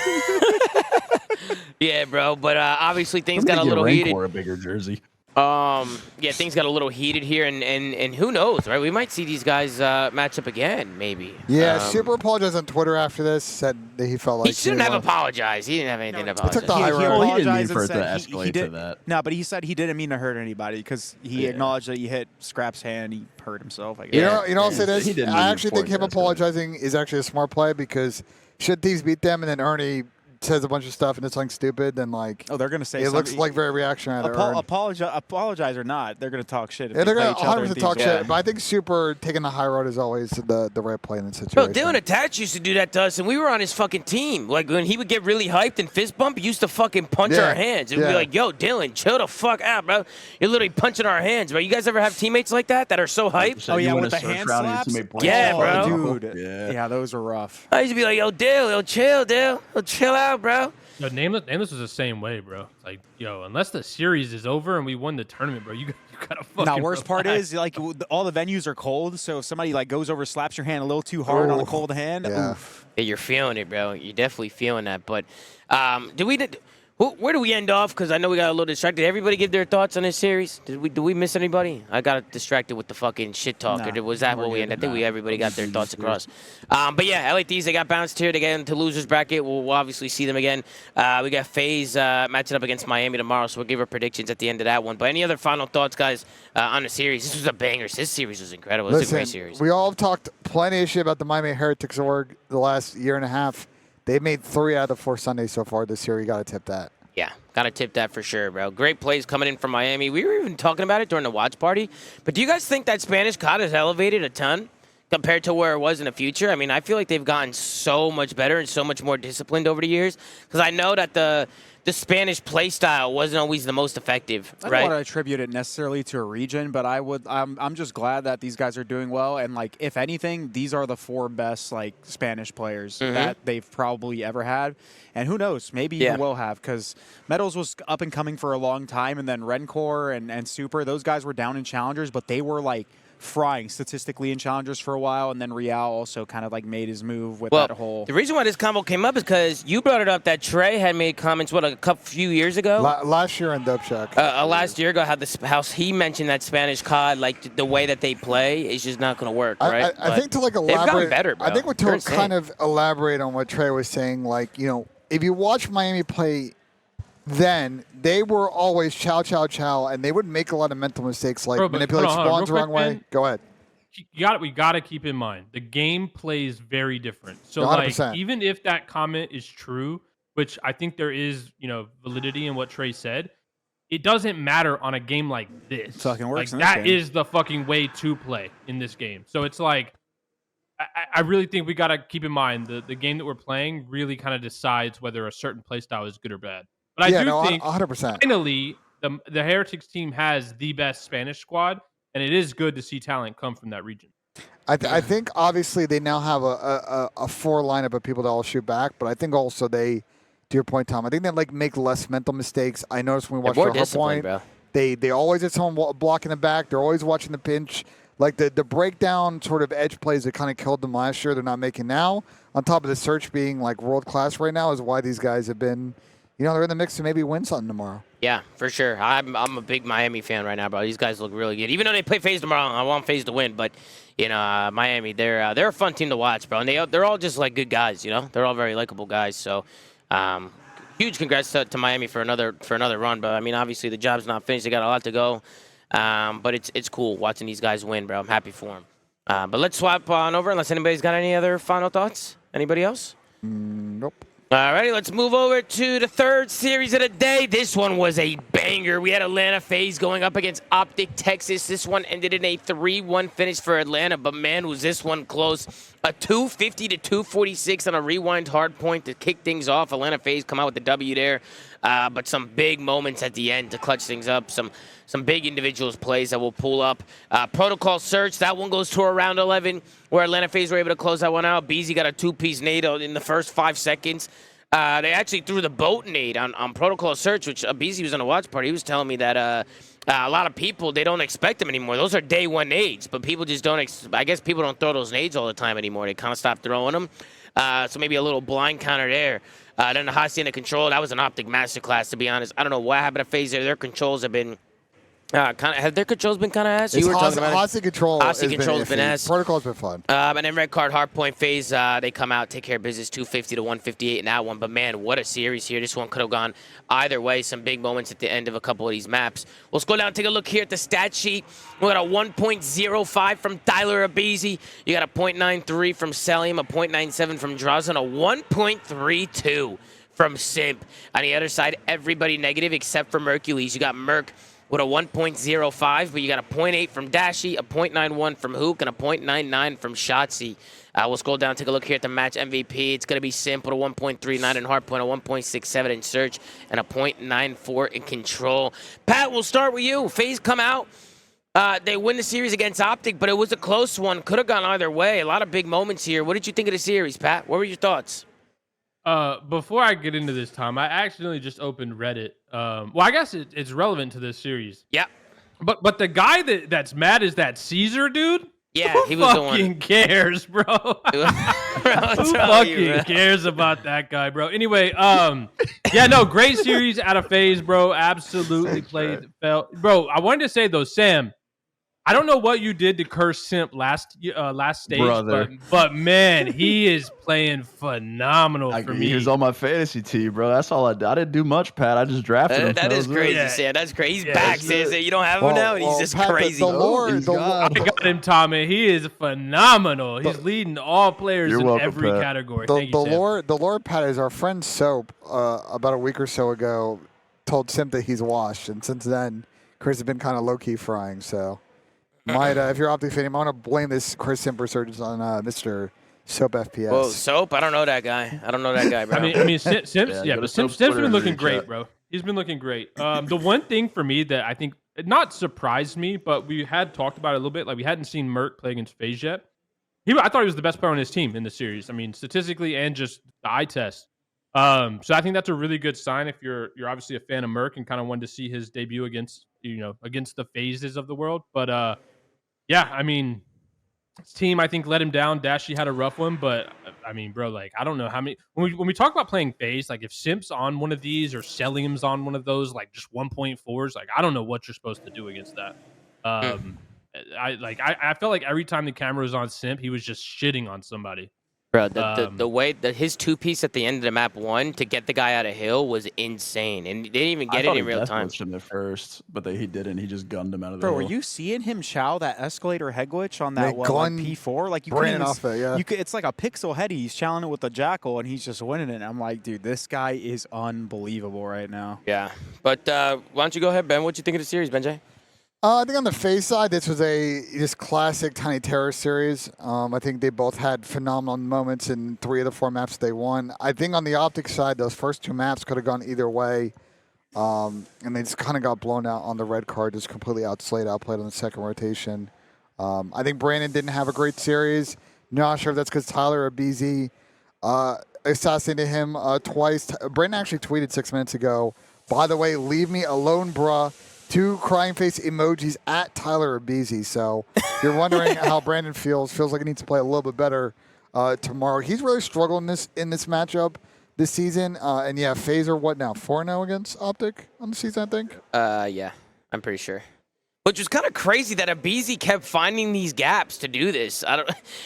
Yeah, bro. But obviously things I'm got a gonna little get heated. Rancor a bigger jersey. Yeah, things got a little heated here, and who knows, right? We might see these guys match up again, maybe. Yeah, Super apologized on Twitter after this. Said that he felt like He shouldn't have didn't want- apologized. He didn't have anything to took apologize. the high road. He Well, he didn't mean apologized for and it to said escalate he to did. that. No, but he said he didn't mean to hurt anybody because he Yeah. acknowledged that he hit Scrap's hand. He hurt himself. I guess. Yeah. You know, I'll say this. He didn't I mean actually for think it him to escalate. apologizing is actually a smart play because should Thieves beat them and then Ernie says a bunch of stuff and it's like stupid, then like Oh, they're gonna say it looks something. like very reactionary. to Ern. Apologize or not, they're gonna talk shit. If Yeah, they're they gonna play each other 100% in talk Thieves. shit, but I think Super taking the high road is always the right play in the Bro, situation. Dylan Attach used to do that to us, and we were on his fucking team. Like, when he would get really hyped and fist bump, he used to fucking punch Yeah, our hands. It would be yeah. like, yo, Dylan, chill the fuck out, bro. You're literally punching our hands, bro. You guys ever have teammates like that are so hyped? So Oh you yeah, win with a the search hand round and your slaps. teammate breaks Yeah, Oh, bro. dude. Yeah. Yeah, those are rough. I used to be like, yo, Dill, chill, Dill. Chill out, bro. Yo, Nameless was the same way, bro. It's like, yo, unless the series is over and we won the tournament, bro, you gotta fucking. Now, worst part relax. is like all the venues are cold, so if somebody like goes over, slaps your hand a little too hard on a Oof. cold hand. Yeah. Oof. Yeah, you're feeling it, bro. You're definitely feeling that. But where do we end off? Because I know we got a little distracted. Did everybody give their thoughts on this series? Did we miss anybody? I got distracted with the fucking shit talk. Nah, Or was that we're what we good. ended? I think Nah. everybody got their thoughts across. But yeah, LA Thieves, they got bounced here. They get into losers bracket. We'll obviously see them again. We got FaZe matching up against Miami tomorrow, so we'll give our predictions at the end of that one. But any other final thoughts, guys, on the series? This was a banger. This series was incredible. It's a great series. we all have talked plenty of shit about the Miami Heretics org the last year and a half. They've made 3 out of the 4 Sundays so far this year. You got to tip that. Yeah, gotta tip that for sure, bro. Great plays coming in from Miami. We were even talking about it during the watch party. But do you guys think that Spanish COD has elevated a ton compared to where it was in the future? I mean, I feel like they've gotten so much better and so much more disciplined over the years. Because I know that the Spanish play style wasn't always the most effective, I don't right? want to attribute it necessarily to a region, but I'm just glad that these guys are doing well. And like, if anything, these are the 4 best like Spanish players that they've probably ever had. And who knows, maybe Yeah. even will have, because Metals was up and coming for a long time, and then ROKKR and Super, those guys were down in challengers, but they were like frying statistically in challengers for a while, and then Real also kind of like made his move with Well, that whole. the reason why this combo came up is because you brought it up that Trey had made comments, what, a few years ago? Last year in Dope Shack. Last year ago, how he mentioned that Spanish COD, like the way that they play, is just not going to work, right? I think to like they've gotten elaborate, better, bro. I think They're to insane. kind of elaborate on what Trey was saying, like, you know, if you watch Miami play then, they were always chow, and they would make a lot of mental mistakes, like Bro, but manipulate hold on, spawns the real wrong quick, way. man. Go ahead. We gotta keep in mind the game plays very different. So 100%. like, even if that comment is true, which I think there is, validity in what Trey said, it doesn't matter on a game like this. Fucking works Like, in this that game. is the fucking way to play in this game. So it's like, I really think we gotta keep in mind the game that we're playing really kind of decides whether a certain play style is good or bad. But I do think 100%. finally the Heretics team has the best Spanish squad, and it is good to see talent come from that region. I think obviously they now have a 4 lineup of people that all shoot back, but I think also they, to your point, Tom, I think they like make less mental mistakes. I noticed when we watched They're more the Hard disciplined, Point, bro. they always have someone blocking the back. They're always watching the pinch. Like the breakdown sort of edge plays that kind of killed them last year, they're not making now. On top of the search being like world class right now, is why these guys have been, they're in the mix to maybe win something tomorrow. Yeah, for sure. I'm a big Miami fan right now, bro. These guys look really good. Even though they play FaZe tomorrow, I want FaZe to win. But Miami, they're a fun team to watch, bro. And they're all just like good guys. They're all very likable guys. So, huge congrats to Miami for another run. But I mean, obviously the job's not finished. They got a lot to go. But it's cool watching these guys win, bro. I'm happy for them. But let's swap on over unless anybody's got any other final thoughts. Anybody else? Nope. Alrighty, let's move over to the third series of the day. This one was a banger. We had Atlanta FaZe going up against Optic Texas. This one ended in a 3-1 finish for Atlanta, but man, was this one close. A 250 to 246 on a rewind hard point to kick things off. Atlanta FaZe come out with the W there, but some big moments at the end to clutch things up. Some big individuals plays that we'll pull up. Protocol search, that one goes to around 11, where Atlanta FaZe were able to close that one out. BZ got a two-piece nade in the first 5 seconds. They actually threw the boat nade on Protocol search, which BZ was on a watch party. He was telling me that a lot of people, they don't expect them anymore. Those are day one nades, but people just don't, I guess people don't throw those nades all the time anymore. They kind of stopped throwing them. So maybe a little blind counter there. Then the hot stand of control, that was an Optic masterclass, to be honest. I don't know what happened to FaZe there. Their controls have been have their controls been kind of ass? You were talking about Hostage control. Hostage control's been ass. Protocol's been fun. And then red card, hardpoint FaZe, they come out, take care of business, 250 to 158 in that one. But man, what a series here. This one could have gone either way. Some big moments at the end of a couple of these maps. Let's go down and take a look here at the stat sheet. We got a 1.05 from Tyler Abizi. You got a 0.93 from Selim, a 0.97 from Drazen, a 1.32 from Simp. On the other side, everybody negative except for Mercules. You got Merc with a 1.05, but you got a 0.8 from Dashi, a 0.91 from Hook, and a 0.99 from Shotzi. We'll scroll down and take a look here at the match MVP. It's going to be Simp with a 1.39 in Hardpoint, a 1.67 in Search, and a 0.94 in Control. Pat, we'll start with you. FaZe come out. They win the series against Optic, but it was a close one. Could have gone either way. A lot of big moments here. What did you think of the series, Pat? What were your thoughts? Before I get into this, Tom, I accidentally just opened Reddit. Well, I guess it's relevant to this series. Yeah. But the guy that's mad is that Caesar dude. Yeah, Who he was the fucking one. cares, bro? Who fucking cares about that guy, bro? Anyway, yeah, no, great series out of FaZe, bro. Absolutely played, felt, bro. I wanted to say though, Sam, I don't know what you did to curse Simp last stage, but man, he is playing phenomenal for me. He was on my fantasy team, bro. That's all I did. I didn't do much, Pat. I just drafted him. That is crazy, Yeah. Sam. That's crazy. He's Yeah, back, Sam. You don't have him now? He's just Pat, crazy. The lore, I got him, Tommy. He is phenomenal. He's leading all players in welcome, every Pat. category. Thank you, Sam. the lore, Pat, is our friend Soap, about a week or so ago, told Simp that he's washed. And since then, Chris has been kind of low-key frying, so... if you're Optic fan, I want to blame this Chris Simp resurgence on Mr. Soap FPS. Whoa, Soap? I don't know that guy. Bro. I mean, Simp's been looking great, chat. bro. He's been looking great. The one thing for me that I think not surprised me, but we had talked about it a little bit. Like we hadn't seen Merc play against FaZe yet. I thought he was the best player on his team in the series. I mean, statistically and just the eye test. So I think that's a really good sign if you're obviously a fan of Merc and kind of wanted to see his debut against the FaZes of the world. But yeah, I mean, his team, I think, let him down. Dashi had a rough one, but, I mean, bro, like, I don't know how many... When we talk about playing FaZe, like, if Simp's on one of these or Selim's on one of those, like, just 1.4s, like, I don't know what you're supposed to do against that. I felt like every time the camera was on Simp, he was just shitting on somebody. Bro, the way that his two-piece at the end of the map one to get the guy out of hill was insane. And they didn't even get it in real time. Him at first, but he didn't. He just gunned him out of the Bro, hill. were you seeing him chow that escalator head glitch on that P4? Like you Brandon couldn't off it, yeah. it's like a pixel head. He's chowing it with the jackal, and he's just winning it. And I'm like, dude, this guy is unbelievable right now. Yeah. But why don't you go ahead, Ben? What'd you think of the series, Benjay? I think on the FaZe side, this was just classic Tiny Terror series. I think they both had phenomenal moments in 3 of the 4 maps they won. I think on the Optic side, those first 2 maps could have gone either way. And they just kind of got blown out on the red card, just completely outplayed on the second rotation. I think Brandon didn't have a great series. Not sure if that's because Tyler Abizi assassinated him twice. Brandon actually tweeted 6 minutes ago, by the way, leave me alone, bruh. 2 crying face emojis at Tyler Abizi. So if you're wondering how Brandon feels like he needs to play a little bit better tomorrow. He's really struggled in this matchup this season. And yeah, FaZe are what now? 4-0 against Optic on the season, I think. Yeah, I'm pretty sure. Which was kind of crazy that Abizi kept finding these gaps to do this.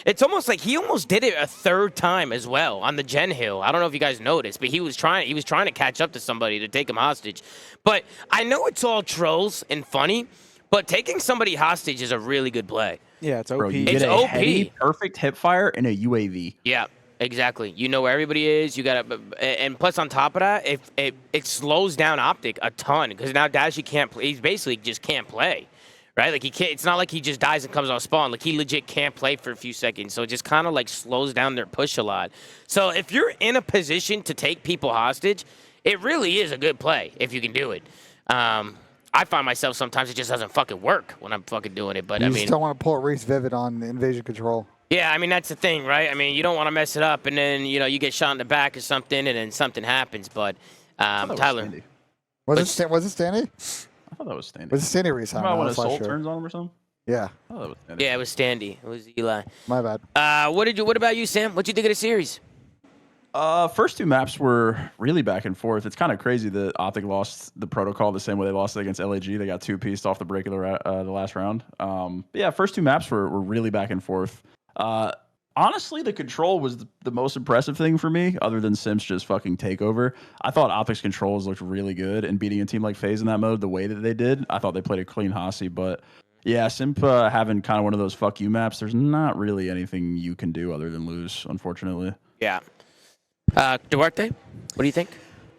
It's almost like he almost did it a 3rd time as well on the Gen Hill. I don't know if you guys noticed, but he was trying to catch up to somebody to take him hostage. But I know it's all trolls and funny, but taking somebody hostage is a really good play. Yeah, it's OP. Bro, you It's get a OP. heady, perfect hip fire and a UAV. Yeah. Exactly. You know where everybody is. You got to, and plus on top of that, it slows down Optic a ton because now Dashy can't play. He's basically just can't play, right? Like he can't. It's not like he just dies and comes on spawn. Like he legit can't play for a few seconds. So it just kind of like slows down their push a lot. So if you're in a position to take people hostage, it really is a good play if you can do it. I find myself sometimes it just doesn't fucking work when I'm fucking doing it. But You I just mean, don't want to pull Reese Vivid on Invasion Control. yeah, I mean, that's the thing, right? I mean, you don't want to mess it up, and then, you get shot in the back or something, and then something happens. But, Tyler. Was it Stanley? I thought that was Standy. Was it Stanley Reese? I don't know. When I his was not soul sure. turns on him or something? Yeah. I thought that was Standy. Yeah, it was Standy. It was Eli. My bad. What about you, Sam? What'd you think of the series? First two maps were really back and forth. It's kind of crazy that Optic lost the protocol the same way they lost it against LAG. They got two-pieced off the break of the last round. But yeah, first two maps were really back and forth. Honestly, the control was the most impressive thing for me, other than Simps just fucking take over. I thought Optic's controls looked really good, and beating a team like FaZe in that mode the way that they did, I thought they played a clean Hossie. But yeah, Simp having kind of one of those fuck you maps, there's not really anything you can do other than lose, unfortunately. Yeah. Duarte, what do you think?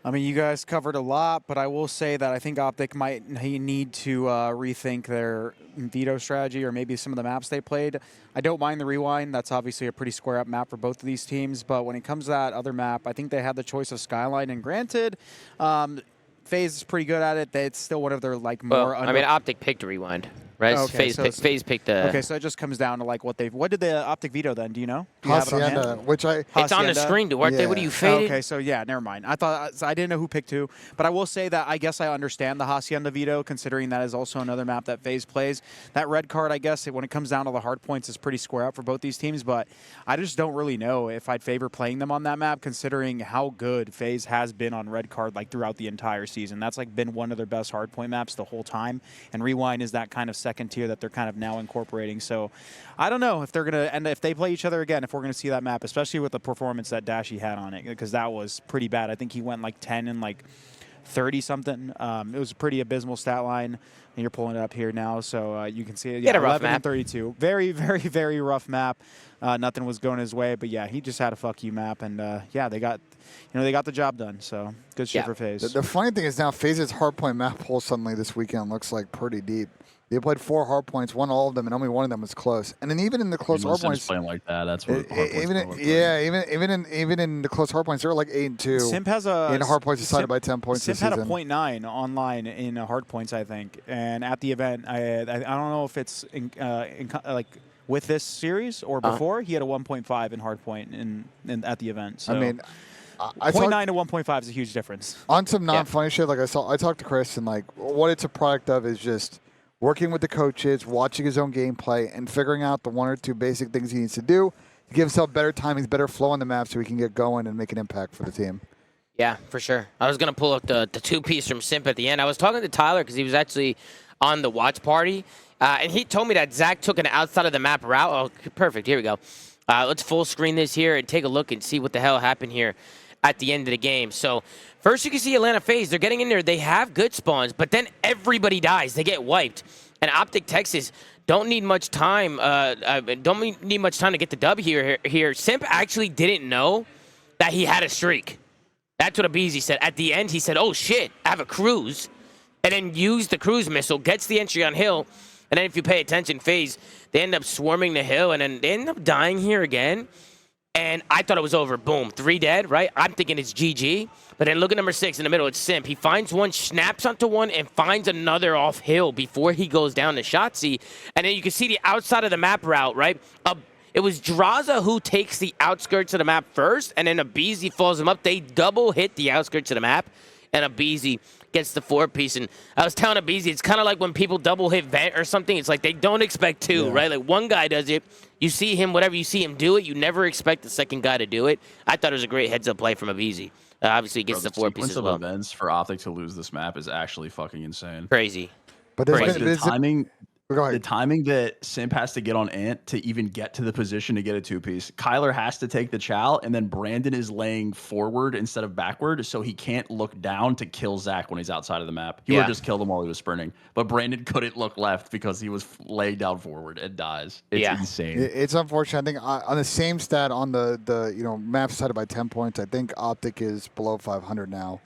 I mean, you guys covered a lot, but I will say that I think Optic might need to rethink their veto strategy or maybe some of the maps they played. I don't mind the rewind. That's obviously a pretty square-up map for both of these teams, but when it comes to that other map, I think they had the choice of Skyline, and granted, FaZe is pretty good at it. It's still one of their, like, more... I mean, Optic picked rewind, right? Okay, FaZe picked the... Okay, so it just comes down to, like, what did the Optic veto then? Do you know? Do you have it on hand? Hacienda, which I... It's on the screen, Duarte. Yeah. What are you faded? Okay, so yeah, never mind. I didn't know who picked who, but I will say that I guess I understand the Hacienda veto, considering that is also another map that FaZe plays. That red card, I guess, when it comes down to the hard points, is pretty square up for both these teams, but I just don't really know if I'd favor playing them on that map, considering how good FaZe has been on red card like throughout the entire season. That's like been one of their best hard point maps the whole time, and Rewind is that kind of second tier that they're kind of now incorporating. So I don't know if they're gonna, and if they play each other again, if we're gonna see that map, especially with the performance that Dashy had on it, because that was pretty bad. I think he went like 10 and like 30 something. It was a pretty abysmal stat line. And you're pulling it up here now, so you can see it. Yeah, 11 and 32. Very, very, very rough map. Nothing was going his way, but yeah, he just had a fuck you map, and yeah, they got the job done. So good shit for FaZe. The funny thing is now FaZe's hardpoint map pool suddenly this weekend looks like pretty deep. They played 4 hardpoints, won all of them, and only one of them was close. And then even in the close hardpoints, playing like that, that's what even in the close hardpoints, they're like 8-2. Simp has a in hardpoints decided by 10 points. Simp this had a season. 0.9 online in hardpoints, I think, and at the event, I don't know if it's like with this series or before. He had a 1.5 in hardpoint in at the event. So. I mean. 0.9 to 1.5 is a huge difference. On some non-funny shit, like I talked to Chris, and like what it's a product of is just working with the coaches, watching his own gameplay, and figuring out the 1 or 2 basic things he needs to do to give himself better timings, better flow on the map, so he can get going and make an impact for the team. Yeah, for sure. I was going to pull up the 2-piece from Simp at the end. I was talking to Tyler because he was actually on the watch party, and he told me that Zach took an outside of the map route. Oh, perfect. Here we go. Let's full screen this here and take a look and see what the hell happened here at the end of the game. So first you can see Atlanta FaZe. They're getting in there. They have good spawns, but then everybody dies. They get wiped. And Optic Texas don't need much time. Don't need much time to get the dub here. Simp actually didn't know that he had a streak. That's what Abizi said. At the end, he said, oh, shit, I have a cruise. And then used the cruise missile, gets the entry on hill. And then if you pay attention, FaZe, they end up swarming the hill, and then they end up dying here again. And I thought it was over. Boom. 3 dead, right? I'm thinking it's GG. But then look at number 6 in the middle. It's Simp. He finds one, snaps onto one, and finds another off hill before he goes down to Shotzi. And then you can see the outside of the map route, right? It was Draza who takes the outskirts of the map first, and then Abizi follows him up. They double hit the outskirts of the map, and Abizi gets the 4-piece. And I was telling Abizi, it's kind of like when people double hit Vent or something. It's like they don't expect 2, right? Like one guy does it. You see him, whatever you see him do it, you never expect the second guy to do it. I thought it was a great heads-up play from Abizi. Obviously, he gets the 4-piece as well. Events for Optic to lose this map is actually fucking insane. Crazy. But the timing, Go ahead. The timing that Simp has to get on Ant to even get to the position to get a two-piece. Kyler has to take the chow, and then Brandon is laying forward instead of backward, so he can't look down to kill Zach when he's outside of the map. He would have just killed him while he was sprinting. But Brandon couldn't look left because he was laying down forward and dies. It's insane. It's unfortunate. I think on the same stat on the map decided by 10 points, I think Optic is below 500 now.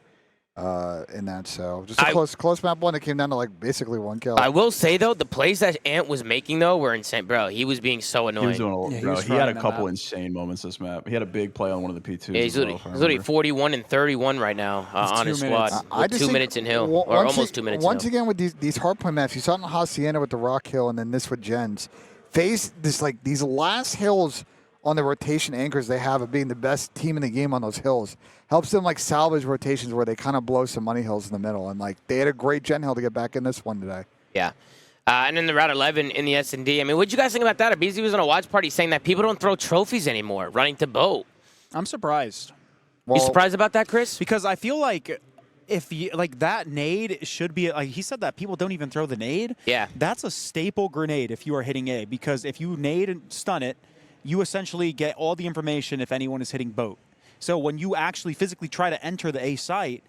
In that, so just a close map one. It came down to like basically one kill. I will say though, the plays that Ant was making though were insane, bro. He was being so annoying. He had a couple insane moments this map. He had a big play on one of the P2s. Yeah, he's literally 41 and 31 right now on his squad. With 2 minutes in Hill, or almost 2 minutes. Once again with these hardpoint maps, you saw it in Hacienda with the Rock Hill, and then this with Gens. FaZe these last hills on the rotation anchors they have of being the best team in the game on those hills helps them like salvage rotations where they kind of blow some money hills in the middle, and like they had a great gen hill to get back in this one today. Yeah. And then the Route 11 in the S&D. I mean, what did you guys think about that? Beezy was on a watch party saying that people don't throw trophies anymore running to boat. I'm surprised. You surprised about that, Chris? Because I feel like if you, like that nade should be like he said that people don't even throw the nade. Yeah. That's a staple grenade if you are hitting A, because if you nade and stun it, you essentially get all the information if anyone is hitting boat. So when you actually physically try to enter the A site,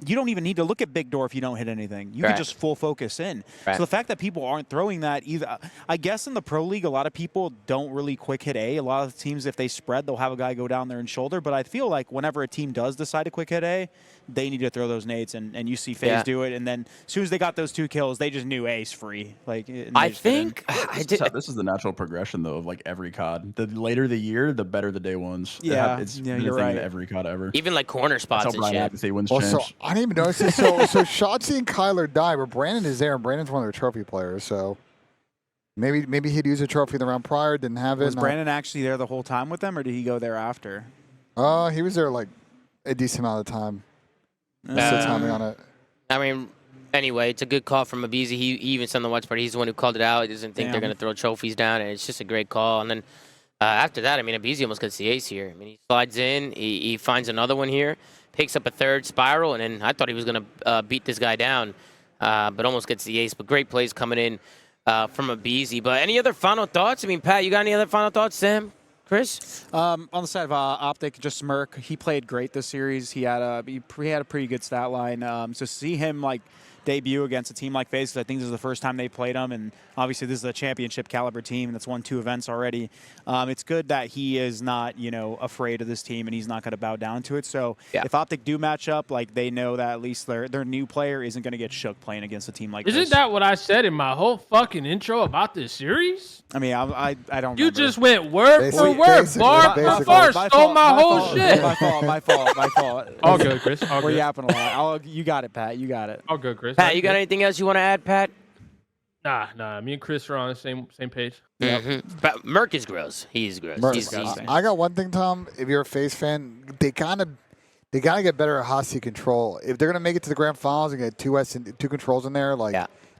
you don't even need to look at big door if you don't hit anything. You can just full focus in. So the fact that people aren't throwing that either, I guess in the Pro League, a lot of people don't really quick hit A. A lot of the teams, if they spread, they'll have a guy go down there and shoulder. But I feel like whenever a team does decide to quick hit A, they need to throw those nades, and you see FaZe do it. And then as soon as they got those 2 kills, they just knew A's free. Like I think this is the natural progression though of like every COD. The later the year, the better the day ones. It's you're right. Every COD ever. Even like corner spots That's how and Brian shit. Apathy wins Also, champs. I didn't even notice this. So Shotzi and Kyler die, but Brandon is there, and Brandon's one of their trophy players. So maybe he'd use a trophy the round prior, didn't have it. Was Brandon actually there the whole time with them, or did he go there after? He was there like a decent amount of time. Timing on it. I mean, anyway, it's a good call from Abizi. He even said on the watch party, he's the one who called it out. He doesn't think they're going to throw trophies down, and it's just a great call. And then after that, I mean, Abizi almost gets the ace here. I mean, he slides in, he finds another one here, picks up a third spiral, and then I thought he was going to beat this guy down, but almost gets the ace. But great plays coming in from Abizi. But any other final thoughts? I mean, Pat, you got any other final thoughts, Sam? Chris? On the side of Optic, just Smirk. He played great this series. He had a pretty good stat line. So see him like debut against a team like FaZe, because I think this is the first time they played him, and obviously this is a championship caliber team that's won 2 events already. It's good that he is not, afraid of this team, and he's not going to bow down to it. So if Optic do match up, like they know that at least their new player isn't going to get shook playing against a team like this. Isn't that what I said in my whole fucking intro about this series? I mean, I don't. You remember. just went word for word, Bar stole my whole shit. My fault. All good, Chris. All We're good. yapping a lot. You got it, Pat. You got it. All good, Chris. Pat, you got anything else you want to add, Pat? Nah. Me and Chris are on the same page. But Merc is gross. He's gross. I got one thing, Tom. If you're a FaZe fan, they gotta get better at Hossie control. If they're gonna make it to the grand finals and get 2 controls in there,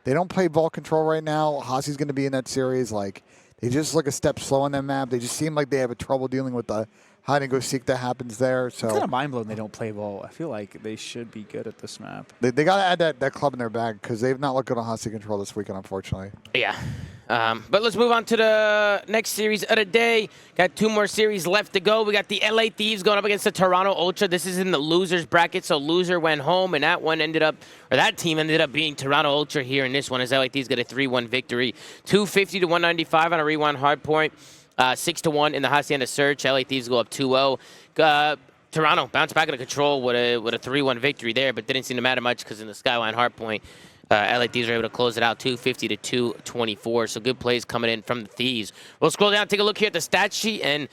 they don't play ball control right now. Hossie's gonna be in that series. Like they just look a step slow on that map. They just seem like they have a trouble dealing with the hide and go seek that happens there. So it's kind of mind blowing they don't play ball. I feel like they should be good at this map. They got to add that club in their bag, because they've not looked good on Hossie control this weekend, unfortunately. Yeah. But let's move on to the next series of the day. Got 2 more series left to go. We got the LA Thieves going up against the Toronto Ultra. This is in the losers bracket, so loser went home, and that team ended up being Toronto Ultra here in this one, as LA Thieves get a 3-1 victory. 250 to 195 on a rewind hard point. 6-1 in the Hacienda Search. LA Thieves go up 2-0. Toronto bounced back into control with a 3-1 victory there, but didn't seem to matter much because in the Skyline hardpoint, LA Thieves were able to close it out 250 to 224. So good plays coming in from the Thieves. We'll scroll down, take a look here at the stat sheet, and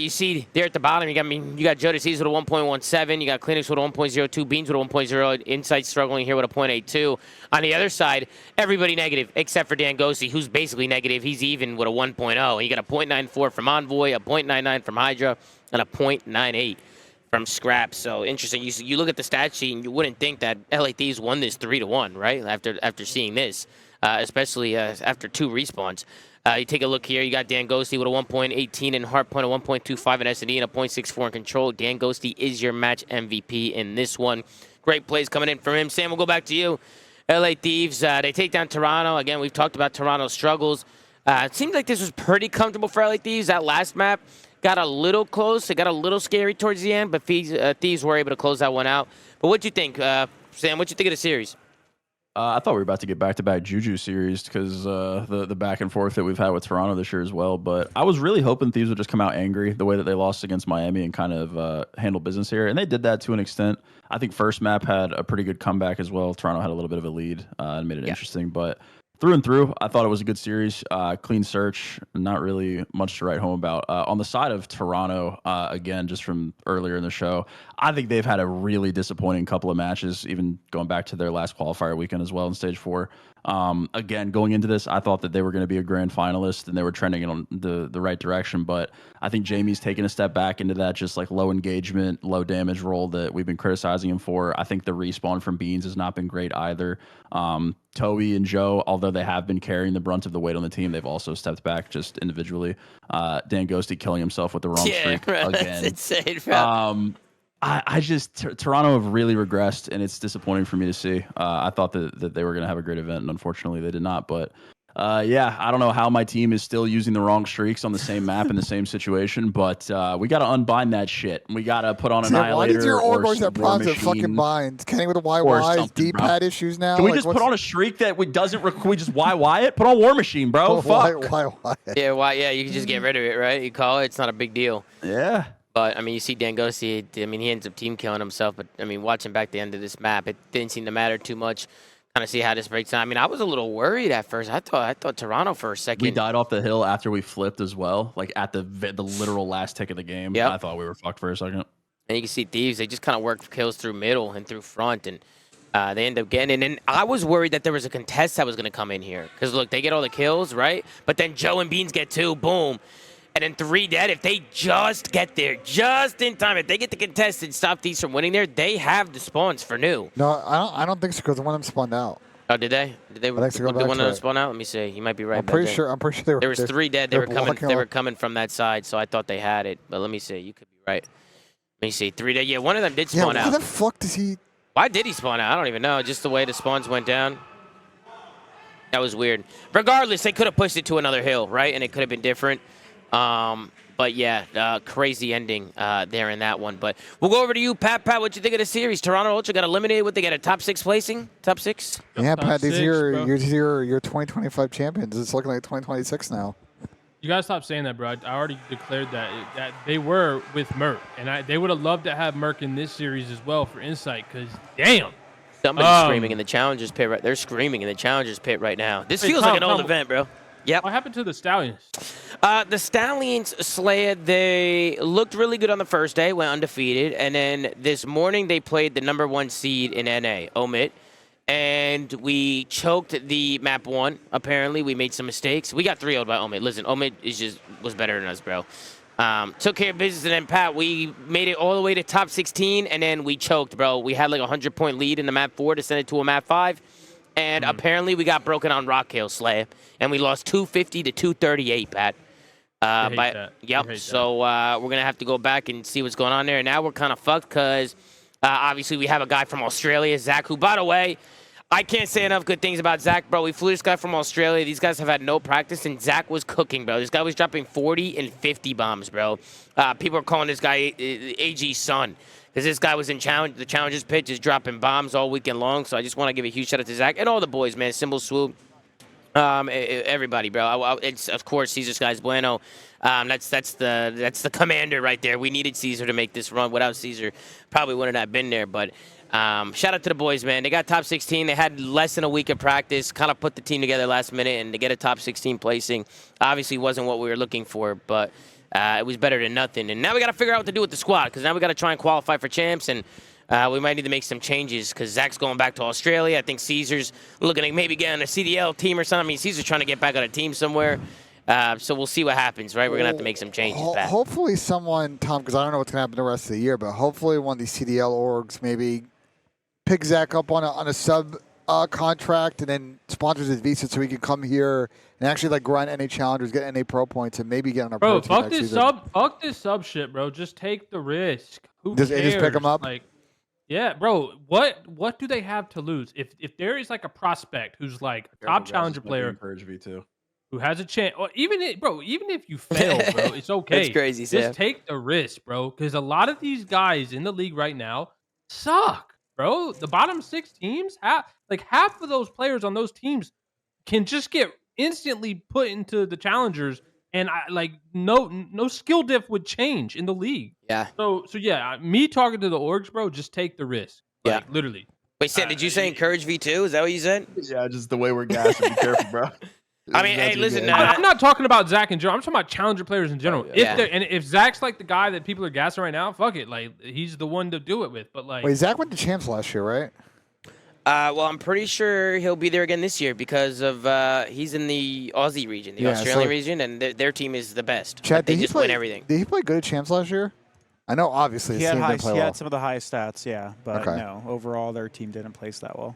you see there at the bottom, you got Jodeci's with a 1.17, you got Clinics with a 1.02, Beans with a 1.0, Insight struggling here with a 0.82. On the other side, everybody negative except for Dan Gosi, who's basically negative. He's even with a 1.0. And you got a 0.94 from Envoy, a 0.99 from Hydra, and a 0.98 from Scrap. So interesting. You look at the stat sheet and you wouldn't think that LA Thieves won this 3-1, right? After seeing this, especially after 2 respawns. You take a look here. You got Dan Ghosty with a 1.18 and Hardpoint, a 1.25 in S&D, and a 0.64 in Control. Dan Ghosty is your match MVP in this one. Great plays coming in from him. Sam, we'll go back to you. LA Thieves, they take down Toronto. Again, we've talked about Toronto's struggles. It seemed like this was pretty comfortable for LA Thieves. That last map got a little close. It got a little scary towards the end, but Thieves were able to close that one out. But what'd you think, Sam? What'd you think of the series? I thought we were about to get back-to-back Juju series because the back and forth that we've had with Toronto this year as well. But I was really hoping Thieves would just come out angry the way that they lost against Miami and kind of handle business here. And they did that to an extent. I think first map had a pretty good comeback as well. Toronto had a little bit of a lead and made it interesting. But through and through, I thought it was a good series. Clean search, not really much to write home about. On the side of Toronto, again, just from earlier in the show, I think they've had a really disappointing couple of matches, even going back to their last qualifier weekend as well in Stage 4. Again, going into this, I thought that they were going to be a grand finalist and they were trending in the right direction. But I think Jamie's taken a step back into that just like low engagement, low damage role that we've been criticizing him for. I think the respawn from Beans has not been great either. Toei and Joe, although they have been carrying the brunt of the weight on the team, they've also stepped back just individually. Dan Ghosty killing himself with the wrong streak again. That's insane, bro. I just Toronto have really regressed, and it's disappointing for me to see. I thought that they were going to have a great event, and unfortunately they did not. But yeah, I don't know how my team is still using the wrong streaks on the same map in the same situation, but we got to unbind that shit. We got to put on Annihilator. Why did your org always have War problems with fucking Machine binds? Kenny with the YYs, D-pad issues now? Can we Like, just put on a streak that we doesn't? Can we just YY it? Put on War Machine, bro. Fuck. Why? Yeah, you can just get rid of it, right? You call it. It's not a big deal. Yeah. But, I mean, you see Dangosi, I mean, he ends up team killing himself. But, I mean, watching back the end of this map, it didn't seem to matter too much. Kind of see how this breaks down. I mean, I was a little worried at first. I thought Toronto for a second. We died off the hill after we flipped as well, like at the literal last tick of the game. Yep. I thought we were fucked for a second. And you can see Thieves, they just kind of worked kills through middle and through front. And they end up getting it. And I was worried that there was a contest that was going to come in here. Because, look, they get all the kills, right? But then Joe and Beans get 2, boom. And then 3 dead. If they just get there, just in time, if they get the contest and stop Thieves from winning there, they have the spawns for new. No, I don't think so because one of them spawned out. Oh, did they? Did they? I think so. Go back one to of them it. spawn out? Let me see. You might be right. I'm pretty sure they were. There was 3 dead. They they're were coming from that side, so I thought they had it. But let me see. You could be right. Let me see. 3 dead. Yeah, one of them did spawn Why out. the fuck does he? Why did he spawn out? I don't even know. Just the way the spawns went down. That was weird. Regardless, they could have pushed it to another hill, right? And it could have been different. But yeah, crazy ending there in that one. But we'll go over to you, Pat. Pat, what you think of the series? Toronto Ultra got eliminated. What they got, a top 6 placing? Top 6? Yeah, Pat, these are bro. your 2025 champions. It's looking like 2026 now. You gotta stop saying that, bro. I already declared that they were with Merc, and they would have loved to have Merc in this series as well for Insight. Cause damn, Somebody's screaming in the Challengers pit. Right, they're screaming in the Challengers pit right now. This feels like an old event, bro. Yep. What happened to the Stallions? The Stallions, Slayer, they looked really good on the first day, went undefeated, and then this morning they played the #1 seed in NA, Omit, and we choked the map 1. Apparently, we made some mistakes. We got 3-0'd by Omit. Listen, Omit was better than us, bro. Took care of business, and then Pat, we made it all the way to top 16, and then we choked, bro. We had like a 100-point lead in the map 4 to send it to a map 5. And apparently we got broken on ROKKR, Slayer, and we lost 250 to 238, Pat. I hate that. Yep. So we're gonna have to go back and see what's going on there. And now we're kind of fucked because obviously we have a guy from Australia, Zach, who, by the way, I can't say enough good things about Zach, bro. We flew this guy from Australia. These guys have had no practice, and Zach was cooking, bro. This guy was dropping 40 and 50 bombs, bro. People are calling this guy AG's son. Because this guy was in the Challengers pitch, is dropping bombs all weekend long. So I just want to give a huge shout out to Zach and all the boys, man. Symbol Swoop, everybody, bro. It's of course Cesar Skies Bueno. That's the commander right there. We needed Caesar to make this run. Without Caesar, probably wouldn't have been there. But shout out to the boys, man. They got top 16. They had less than a week of practice. Kind of put the team together last minute, and to get a top 16 placing obviously wasn't what we were looking for, but. It was better than nothing. And now we got to figure out what to do with the squad because now we got to try and qualify for champs. And we might need to make some changes because Zach's going back to Australia. I think Caesar's looking at maybe getting a CDL team or something. I mean, Caesar's trying to get back on a team somewhere. So we'll see what happens, right? We're going to have to make some changes, Pat. Hopefully someone, Tom, because I don't know what's going to happen the rest of the year, but hopefully one of these CDL orgs maybe pick Zach up on a sub contract and then sponsors his visa so he can come here and actually like grind NA challengers, get NA pro points, and maybe get on a pro team next season. Fuck this sub shit, bro. Just take the risk. Who Just cares? pick him up? Like, Yeah, bro. What do they have to lose? If there is like a prospect who's like a top challenger player Encourage V2. who has a chance, or even even if you fail, bro, it's okay. That's crazy, Sam. Just take the risk, bro. Because a lot of these guys in the league right now suck, bro. The bottom 6 teams, half of those players on those teams can just get instantly put into the challengers, and no skill diff would change in the league. Yeah. So yeah, me talking to the orgs, bro, just take the risk. Yeah. Literally. Wait, Sam, did you say encourage V2? Is that what you said? Yeah, just the way we're gassing. Be careful, bro. I mean, hey, listen. I'm not talking about Zach in general. I'm talking about challenger players in general. yeah. If Zach's like the guy that people are gassing right now, fuck it. Like he's the one to do it with. But like, Wait, Zach went to champs last year, right? Well, I'm pretty sure he'll be there again this year because of he's in the Aussie region, the Yeah, Australian so- region, and their team is the best. Chad, They did he just play, win everything. Did he play good at champs last year? I know, obviously, He his had, team didn't play he well. had some of the highest stats, yeah, but Okay. no, overall their team didn't place that well.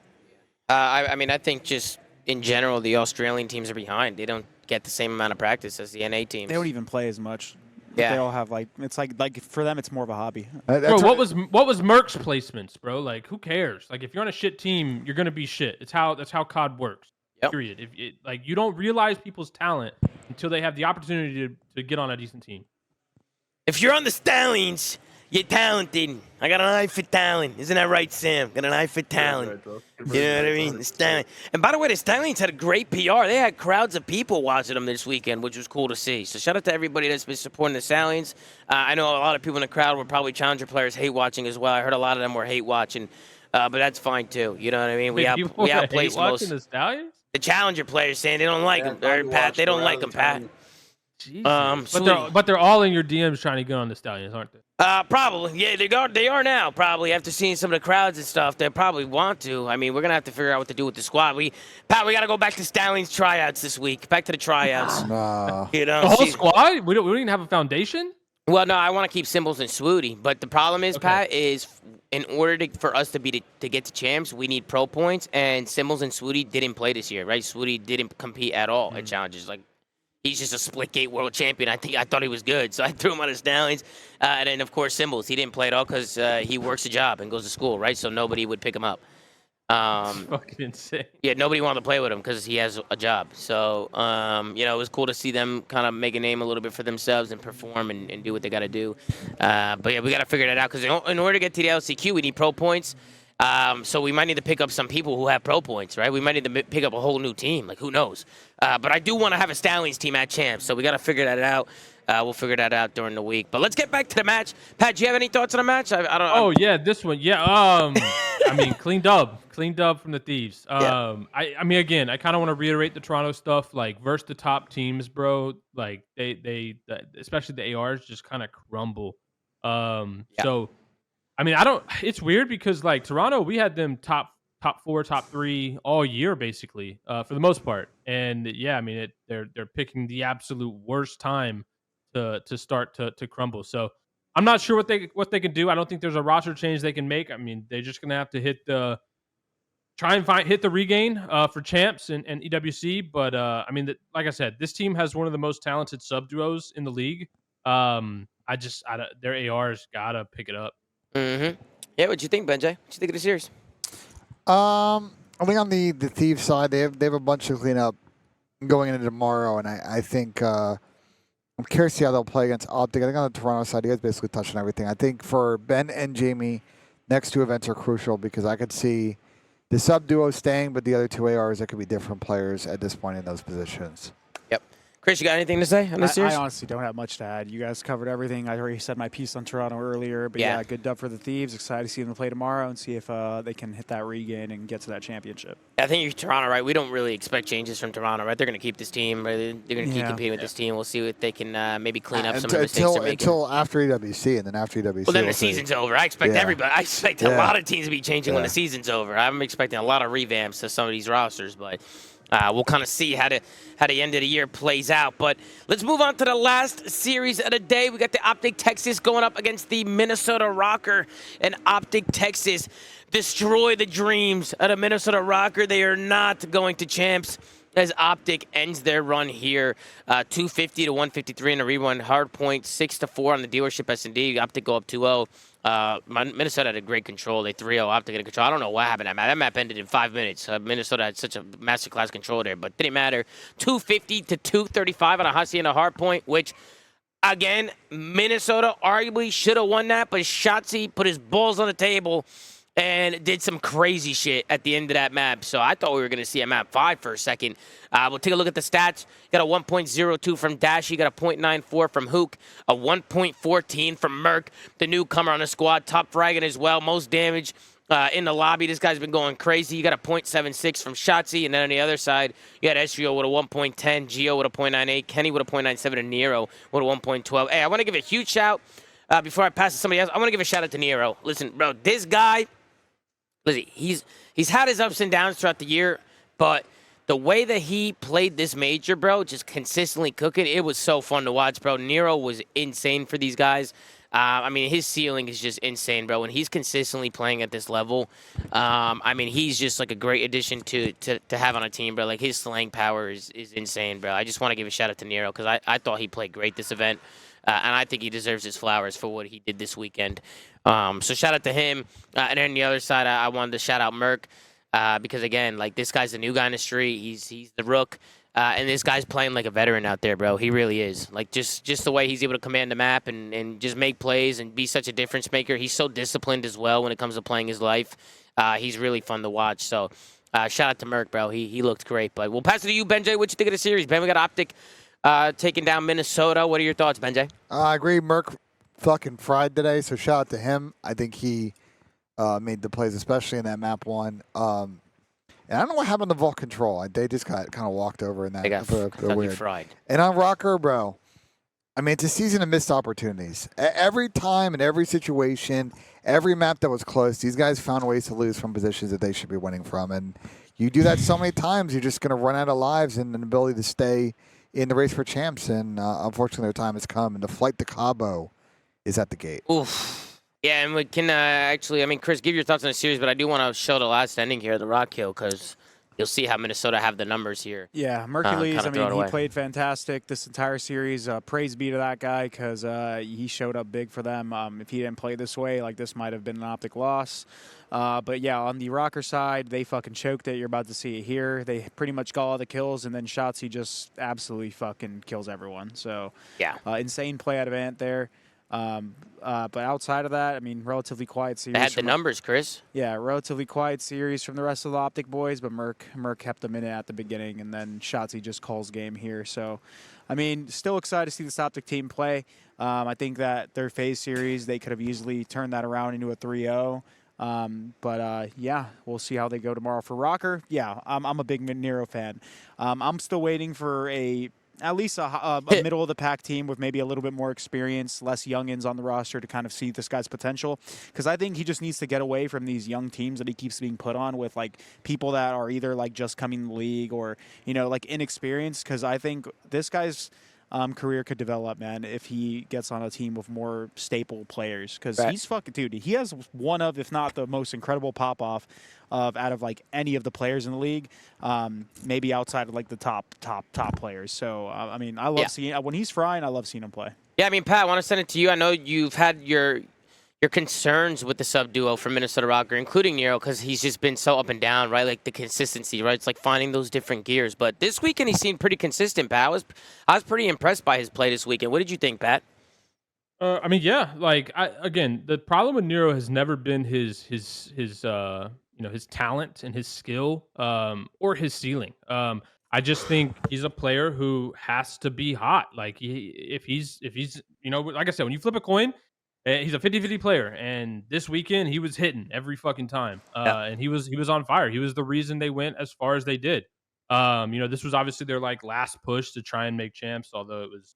I mean, I think just in general, the Australian teams are behind. They don't get the same amount of practice as the NA teams. They don't even play as much. But Yeah. They all have it's like for them it's more of a hobby. bro, That's what was Merck's placements, bro? Like, who cares? Like, if you're on a shit team, you're gonna be shit. That's how COD works. Yep. Period. You don't realize people's talent until they have the opportunity to get on a decent team. If you're on the Stallions, you're talented. I got an eye for talent. Isn't that right, Sam? Got an eye for talent. You know what I mean? The Stallions. And by the way, the Stallions had a great PR. They had crowds of people watching them this weekend, which was cool to see. So shout out to everybody that's been supporting the Stallions. I know a lot of people in the crowd were probably challenger players hate watching as well. I heard a lot of them were hate watching, but that's fine too. You know what I mean? We outplaced most. The Stallions. The challenger players saying they don't like them. Or Pat, they don't like them, Pat. Jesus. But they're all in your DMs trying to get on the Stallions, aren't they? Probably. Yeah, they are now. Probably after seeing some of the crowds and stuff, they probably want to. I mean, we're gonna have to figure out what to do with the squad. Pat, we gotta go back to Stallions tryouts this week. Back to the tryouts. You know, The whole squad? We don't even have a foundation? Well, no, I want to keep Symbols and Swooty, but the problem is, Pat, is in order for us to get to champs, we need pro points, and Symbols and Swooty didn't play this year, right? Swooty didn't compete at all at challenges. Like, he's just a Splitgate world champion. I thought he was good, so I threw him on the Stallions. And then, of course, Symbols. He didn't play at all because he works a job and goes to school, right? So nobody would pick him up. Fucking insane. Yeah, nobody wanted to play with him because he has a job. So, it was cool to see them kind of make a name a little bit for themselves and perform and do what they got to do. But, yeah, we got to figure that out because in order to get to the LCQ, we need pro points. So we might need to pick up some people who have pro points, right? We might need to pick up a whole new team. Like, who knows? But I do want to have a Stallions team at champs, so we got to figure that out. We'll figure that out during the week. But let's get back to the match. Pat, do you have any thoughts on the match? Yeah, this one. Yeah. I mean, clean dub from the Thieves. Yeah. I mean, again, I kind of want to reiterate the Toronto stuff. Like, versus the top teams, bro. Like, they especially the ARs just kind of crumble. So, I mean, it's weird because like Toronto, we had them top 4, top 3 all year basically, for the most part. And yeah, I mean, they're picking the absolute worst time to start to crumble. So I'm not sure what they can do. I don't think there's a roster change they can make. I mean, they're just gonna have to hit the regain for champs and EWC. But I mean, like I said, this team has one of the most talented sub duos in the league. Their ARs gotta pick it up. Mm-hmm. Yeah, what'd you think, Benjay? What'd you think of the series? I think on the Thieves side, they have a bunch to clean up going into tomorrow, and I think I'm curious to see how they'll play against Optic. I think on the Toronto side, you guys basically touched on everything. I think for Ben and Jamie, next 2 events are crucial because I could see the sub duo staying, but the other 2 ARs, there could be different players at this point in those positions. Yep. Chris, you got anything to say on this series? I honestly don't have much to add. You guys covered everything. I already said my piece on Toronto earlier. But yeah, good dub for the Thieves. Excited to see them play tomorrow and see if they can hit that regain and get to that championship. I think you're Toronto, right? We don't really expect changes from Toronto, right? They're going to keep this team. Right? They're going to keep competing with this team. We'll see if they can maybe clean up some of the mistakes they're making. Until after EWC, and then after EWC. Well, then the season's over. I expect everybody. I expect a lot of teams to be changing when the season's over. I'm expecting a lot of revamps to some of these rosters, but we'll kind of see how the end of the year plays out. But let's move on to the last series of the day. We got the Optic Texas going up against the Minnesota ROKKR, and Optic Texas destroy the dreams of the Minnesota ROKKR. They are not going to champs as Optic ends their run here, 250 to 153 in the rerun. Hard point 6-4 on the dealership S&D. Optic go up 2-0. Minnesota had a great control. They 3-0 Optic in control. I don't know what happened. That map ended in 5 minutes. Minnesota had such a masterclass control there, but didn't matter. 250 to 235 on a Hussey and a hard point, which, again, Minnesota arguably should have won that, but Shotzi put his balls on the table and did some crazy shit at the end of that map. So I thought we were going to see a map 5 for a second. We'll take a look at the stats. You got a 1.02 from Dash. You got a 0.94 from Hook, a 1.14 from Merc, the newcomer on the squad, top fragging as well, most damage in the lobby. This guy's been going crazy. You got a 0.76 from Shotzi, and then on the other side, you got Ezreal with a 1.10, Gio with a 0.98, Kenny with a 0.97, and Nero with a 1.12. Hey, I want to give a huge shout before I pass to somebody else. I want to give a shout out to Nero. Listen, bro, this guy. Listen, he's had his ups and downs throughout the year, but the way that he played this major, bro, just consistently cooking, it was so fun to watch, bro. Nero was insane for these guys. I mean, his ceiling is just insane, bro. When he's consistently playing at this level, I mean, he's just like a great addition to have on a team, bro. Like, his slang power is insane, bro. I just want to give a shout out to Nero because I thought he played great this event. And I think he deserves his flowers for what he did this weekend. So shout out to him. And then on the other side, I wanted to shout out Merc because, again, like, this guy's the new guy in the street. He's the rook. And this guy's playing like a veteran out there, bro. He really is. Like, just the way he's able to command the map and just make plays and be such a difference maker. He's so disciplined as well when it comes to playing his life. He's really fun to watch. So shout out to Merc, bro. He looked great. But we'll pass it to you, Benjay. What you think of the series? Ben, we got Optic taking down Minnesota. What are your thoughts, Benjay? I agree. Merc fucking fried today, so shout out to him. I think he made the plays, especially in that map 1. And I don't know what happened to Vault Control. They just got kind of walked over in that. They got fucking fried. And on ROKKR, bro, I mean, it's a season of missed opportunities. Every time, in every situation, every map that was close, these guys found ways to lose from positions that they should be winning from. And you do that so many times, you're just going to run out of lives and an ability to stay in the race for champs. And unfortunately, their time has come. And the flight to Cabo is at the gate. Oof. Yeah, and we can actually, I mean, Chris, give your thoughts on the series, but I do want to show the last ending here, the Rock Kill, because you'll see how Minnesota have the numbers here. Yeah, Mercules, I mean, he played fantastic this entire series. Praise be to that guy because he showed up big for them. If he didn't play this way, like, this might have been an Optic loss. But, yeah, on the ROKKR side, they fucking choked it. You're about to see it here. They pretty much got all the kills, and then Shotzi just absolutely fucking kills everyone. So, yeah, insane play out of Ant there. But outside of that, I mean, relatively quiet series. They had the numbers, Chris. Yeah, relatively quiet series from the rest of the Optic boys, but Merc kept them in it at the beginning, and then Shotzi just calls game here. So, I mean, still excited to see this Optic team play. I think that their FaZe series, they could have easily turned that around into a 3-0. But yeah, we'll see how they go tomorrow for ROKKR. Yeah, I'm a big Nero fan. I'm still waiting for at least a middle-of-the-pack team with maybe a little bit more experience, less youngins on the roster to kind of see this guy's potential. Because I think he just needs to get away from these young teams that he keeps being put on with, like, people that are either, like, just coming in the league or, you know, like, inexperienced. Because I think this guy's career could develop, man, if he gets on a team with more staple players. Because he's fucking, dude, he has one of, if not the most incredible pop-off out of like any of the players in the league, maybe outside of like the top players. So I mean, I love seeing when he's frying. I love seeing him play. Yeah, I mean, Pat, I want to send it to you. I know you've had your concerns with the sub duo from Minnesota ROKKR, including Nero, because he's just been so up and down, right? Like the consistency, right? It's like finding those different gears. But this weekend he seemed pretty consistent, Pat. I was pretty impressed by his play this weekend. What did you think, Pat? I mean, yeah. Like, again, the problem with Nero has never been his talent and his skill, or his ceiling. I just think he's a player who has to be hot. Like, if he's like I said, when you flip a coin, he's a 50-50 player. And this weekend he was hitting every fucking time. And he was on fire. He was the reason they went as far as they did. This was obviously their like last push to try and make champs, although it was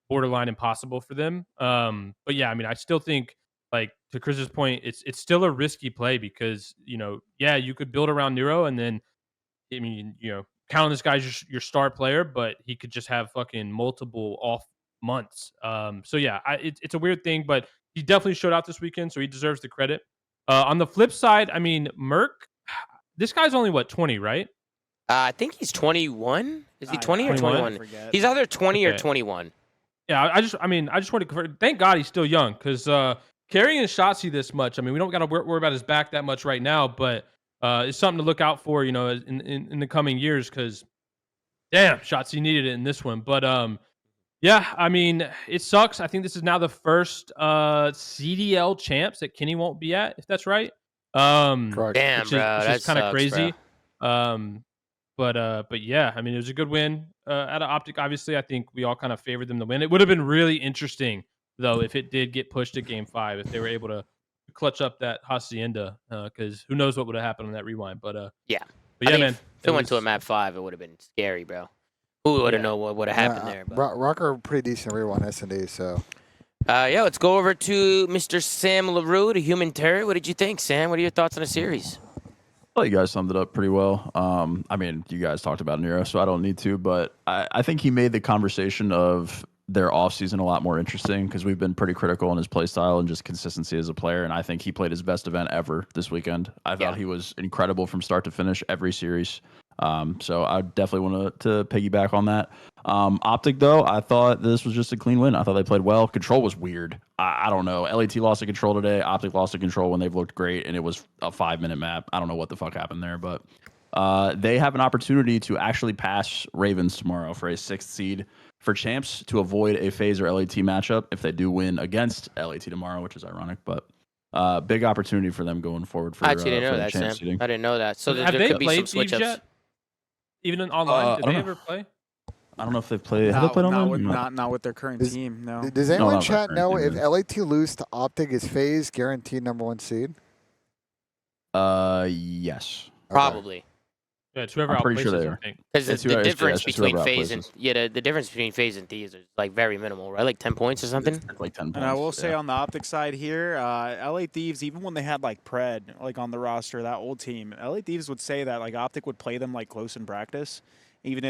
borderline impossible for them. But yeah, I mean, I still think, like, to Chris's point, it's still a risky play because, you could build around Nero and then, I mean, count on this guy as your star player, but he could just have fucking multiple off months. So yeah, it's a weird thing, but he definitely showed out this weekend, so he deserves the credit. On the flip side, I mean, Merc, this guy's only 20, right? I think he's 21. Is he 20 or 21? He's either 20 or 21. Yeah, I just want to confirm. Thank God he's still young, because carrying Shotzi this much. I mean, we don't got to worry about his back that much right now, but it's something to look out for, you know, in the coming years. Because damn, Shotzi needed it in this one. But yeah, I mean, it sucks. I think this is now the first CDL champs that Kenny won't be at, if that's right. Correct. Damn, which bro, is that kind of sucks, crazy. bro. But yeah, I mean, it was a good win out of Optic. Obviously, I think we all kind of favored them to win. It would have been really interesting though if it did get pushed to Game 5, if they were able to clutch up that Hacienda, because who knows what would have happened on that rewind. But Yeah. but yeah, I mean, man, if it went to a map 5, it would have been scary, bro. Who would have known what would have happened there? But. ROKKR pretty decent rewind S&D, so. Yeah, let's go over to Mr. Sam LaRue, the Human Terror. What did you think, Sam? What are your thoughts on the series? Well, you guys summed it up pretty well. I mean, you guys talked about Nero, so I don't need to, but I think he made the conversation of their offseason a lot more interesting because we've been pretty critical on his play style and just consistency as a player, and I think he played his best event ever this weekend. I thought he was incredible from start to finish every series. So I definitely want to piggyback on that. Optic, though, I thought this was just a clean win. I thought they played well. Control was weird. I don't know. LAT lost the control today. Optic lost the control when they've looked great, and it was a 5-minute map. I don't know what the fuck happened there, but they have an opportunity to actually pass Ravens tomorrow for a 6th seed for champs to avoid a FaZe or LAT matchup if they do win against LAT tomorrow, which is ironic, but big opportunity for them going forward for, I actually didn't know the that, champs Sam. seeding. I didn't know that. So have there they could be some played switch Thieves ups. yet? Even online, I did don't they know. ever play? I don't know if they've played. Have they played online? Not with their current team. No. Does anyone not chat my know current if team, LAT lose to Optic is FaZe guaranteed #1 seed? Yes. Probably. Yeah, it's whoever I'm pretty sure outplaces, they I are. think. Because It's the whoever- difference it's between whoever FaZe and outplaces. the difference between FaZe and Thieves is like very minimal, right? Like 10 points or something. It's like 10 points. And I will say yeah. on the Optic side here, LA Thieves, even when they had like Pred like on the roster, that old team, LA Thieves would say that like Optic would play them like close in practice, even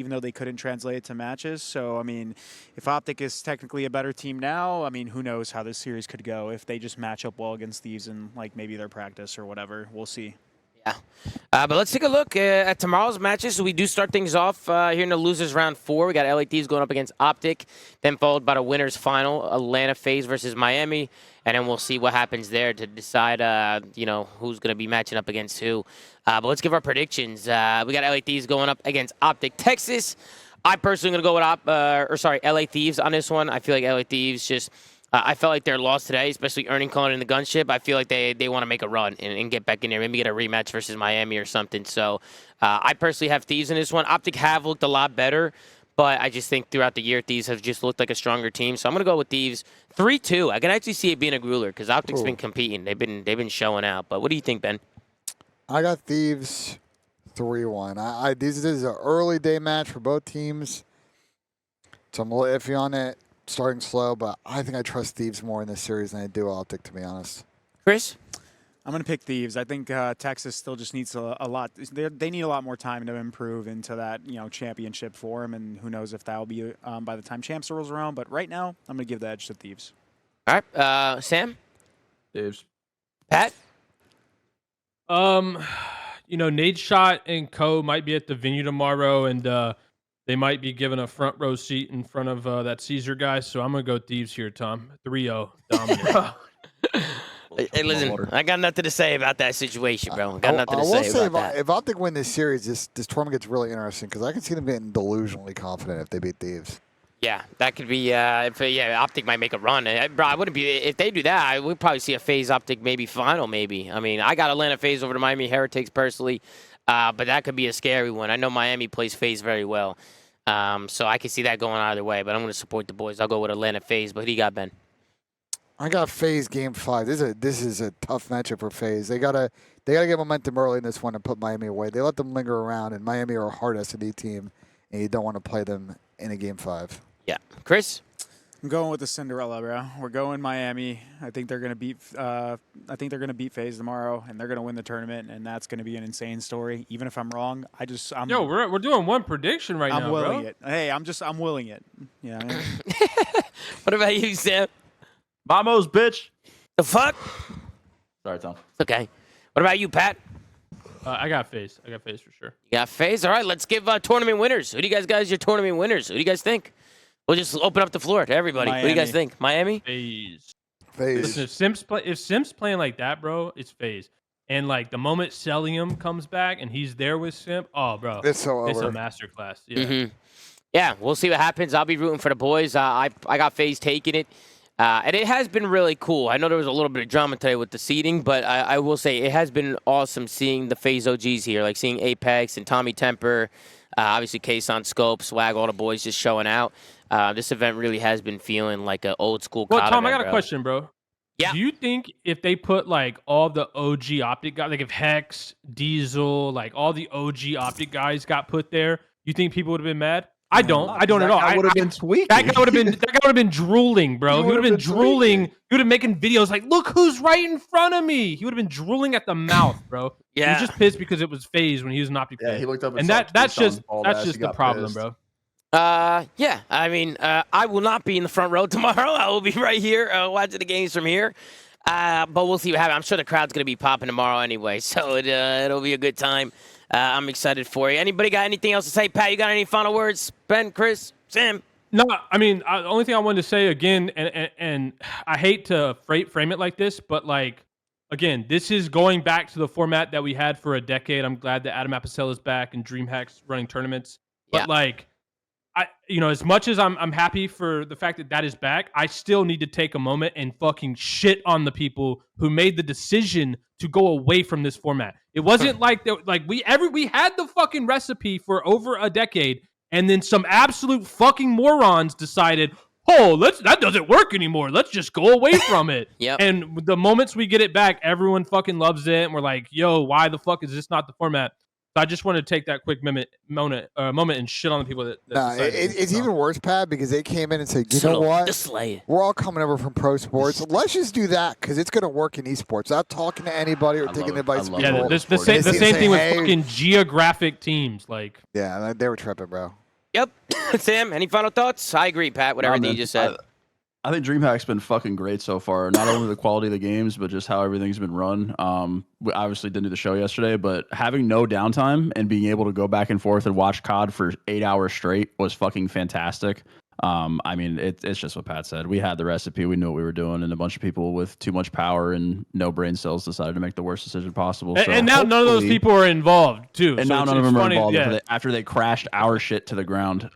though they couldn't translate it to matches. So I mean, if Optic is technically a better team now, I mean, who knows how this series could go if they just match up well against Thieves in like maybe their practice or whatever. We'll see. Yeah. But let's take a look at tomorrow's matches. So we do start things off here in the losers round 4. We got LA Thieves going up against Optic, then followed by the winners final, Atlanta FaZe versus Miami, and then we'll see what happens there to decide, who's going to be matching up against who. But let's give our predictions. We got LA Thieves going up against Optic Texas. I personally going to go with LA Thieves on this one. I feel like LA Thieves just. I felt like their loss today, especially earning calling in the gunship. I feel like they want to make a run and get back in there, maybe get a rematch versus Miami or something. So I personally have Thieves in this one. Optic have looked a lot better, but I just think throughout the year, Thieves have just looked like a stronger team. So I'm going to go with Thieves 3-2. I can actually see it being a grueler because Optic's been competing. They've been showing out. But what do you think, Ben? I got Thieves 3-1. This is an early day match for both teams, so I'm a little iffy on it. Starting slow, but I think I trust Thieves more in this series than I do Optic, to be honest. Chris? I'm going to pick Thieves. I think Texas still just needs a lot. They need a lot more time to improve into that championship form, and who knows if that will be by the time champs rolls around. But right now, I'm going to give the edge to Thieves. All right. Sam? Dave's. Pat? Nate Shot and Co might be at the venue tomorrow, and they might be given a front row seat in front of that Caesar guy. So I'm gonna go Thieves here, Tom. 3-0 dominant. Hey, listen, I got nothing to say about that situation, bro. I got nothing to I will say say about that. if Optic win this series, this tournament gets really interesting because I can see them getting delusionally confident if they beat Thieves. Yeah, that could be. Optic might make a run. Bro, I wouldn't be if they do that. I would probably see a FaZe Optic maybe final. Maybe. I mean, I got Atlanta FaZe over to Miami Heretics personally, but that could be a scary one. I know Miami plays FaZe very well, so I can see that going either way. But I'm going to support the boys. I'll go with Atlanta FaZe. But who do you got, Ben? I got FaZe Game 5. This is a tough matchup for FaZe. They gotta get momentum early in this one and put Miami away. They let them linger around, and Miami are a hard S&D team, and you don't want to play them in a Game 5. Yeah, Chris. I'm going with the Cinderella, bro. We're going Miami. I think they're gonna beat. I think they're gonna beat FaZe tomorrow, and they're gonna win the tournament, and that's gonna be an insane story. Even if I'm wrong, I'm. Yo, we're doing one prediction right now, I'm willing bro. it. Hey, I'm willing it. Yeah. What about you, Sam? Vamos, bitch. The fuck? Sorry, Tom. Okay. What about you, Pat? I got FaZe. I got FaZe for sure. You got FaZe? All right, let's give tournament winners. Who do you guys your tournament winners? Who do you guys think? We'll just open up the floor to everybody. Who do you guys Miami. think? Miami? FaZe. FaZe. Listen, if Simps playing like that, bro, it's FaZe. And like the moment Celium comes back and he's there with Simp, oh, bro, It's so it's a over. masterclass. Yeah. Yeah, we'll see what happens. I'll be rooting for the boys. I got FaZe taking it. And it has been really cool. I know there was a little bit of drama today with the seating, but I will say it has been awesome seeing the FaZe OGs here, like seeing Apex and Tommy Temper, obviously Kason Scope, Swag, all the boys just showing out. This event really has been feeling like an old school Well, COD Tom, I event, got a bro. question, bro. Yeah. Do you think if they put like all the OG Optic guys, like if Hex, Diesel, like all the OG Optic guys got put there, you think people would have been mad? I don't at all. I would have been tweaking. That guy would have been drooling, bro. He would have been drooling. He would have been making videos like, "Look who's right in front of me." He would have been drooling at the mouth, bro. Yeah. He was just pissed because it was FaZe when he was an Optic. Yeah, fan. he looked up and that's just the problem, bro. Yeah, I mean, I will not be in the front row tomorrow. I will be right here watching the games from here. But we'll see what happens. I'm sure the crowd's going to be popping tomorrow anyway, so it'll be a good time. I'm excited for you. Anybody got anything else to say? Pat, you got any final words? Ben, Chris, Sam? No, I mean, the only thing I wanted to say again, and I hate to frame it like this, but like, again, this is going back to the format that we had for a decade. I'm glad that Adam Apicella is back and Dreamhack's running tournaments. But like, as much as I'm happy for the fact that is back, I still need to take a moment and fucking shit on the people who made the decision to go away from this format. It wasn't like we had the fucking recipe for over a decade, and then some absolute fucking morons decided, that doesn't work anymore. Let's just go away from it. Yep. And the moments we get it back, everyone fucking loves it, and we're like, yo, why the fuck is this not the format? So I just wanted to take that quick moment and shit on the people that decided it's even worse, Pat, because they came in and said, you know So, what? the Slayer. We're all coming over from pro sports. Let's just do that because it's going to work in esports. Not talking to anybody or taking it. advice I from love people. Yeah, the same thing with Hey. fucking geographic teams. Like, Yeah, they were tripping, bro. Yep. Sam, any final thoughts? I agree, Pat, with everything you just said. I think Dreamhack's been fucking great so far. Not only the quality of the games, but just how everything's been run. We obviously didn't do the show yesterday, but having no downtime and being able to go back and forth and watch COD for 8 hours straight was fucking fantastic. I mean, it's just what Pat said. We had the recipe. We knew what we were doing, and a bunch of people with too much power and no brain cells decided to make the worst decision possible. So and now none of those people are involved, too. And so now it's, none of it's them are funny, involved yeah. after they crashed our shit to the ground.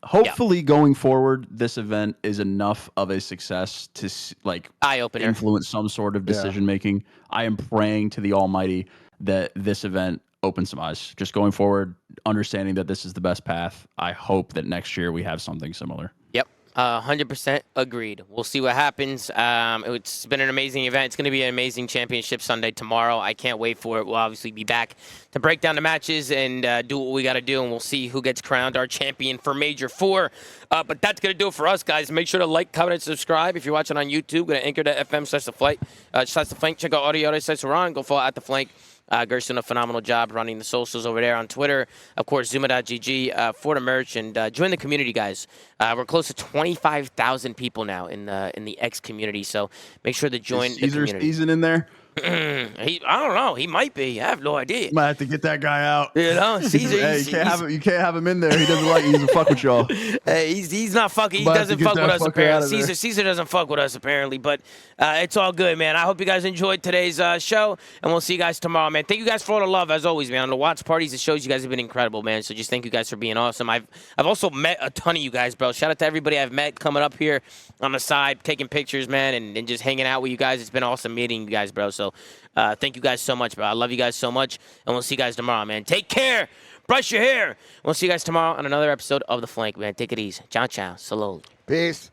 Hopefully, going forward, this event is enough of a success to Eye-opener. influence some sort of decision making. I am praying to the Almighty that this event opens some eyes. Just going forward, understanding that this is the best path. I hope that next year we have something similar. Yep. 100% agreed. We'll see what happens. It's been an amazing event. It's going to be an amazing championship Sunday tomorrow. I can't wait for it. We'll obviously be back to break down the matches and do what we got to do, and we'll see who gets crowned our champion for Major 4. But that's going to do it for us, guys. Make sure to like, comment, and subscribe. If you're watching on YouTube, go to anchor.fm/theflank. Check out audio sites we're on. Go follow at The Flank. Gert's doing a phenomenal job running the socials over there on Twitter. Of course, ZooMaa.gg for the merch, and join the community, guys. We're close to 25,000 people now in the X community, so make sure to join the Caesar's community. season in there. I don't know. He might be. I have no idea. Might have to get that guy out. You know, Caesar. Hey, you can't have him in there. He doesn't like. He doesn't fuck with y'all. Hey, he's not fucking. He Might have to doesn't get fuck that with us fucker out apparently. of there. Caesar doesn't fuck with us apparently, but it's all good, man. I hope you guys enjoyed today's show, and we'll see you guys tomorrow, man. Thank you guys for all the love as always, man. On the watch parties, the shows, you guys have been incredible, man. So just thank you guys for being awesome. I've also met a ton of you guys, bro. Shout out to everybody I've met coming up here on the side, taking pictures, man, and just hanging out with you guys. It's been awesome meeting you guys, bro. So thank you guys so much, bro. I love you guys so much, and we'll see you guys tomorrow, man. Take care. Brush your hair. We'll see you guys tomorrow on another episode of The Flank, man. Take it easy. Ciao, ciao. Salute. Peace.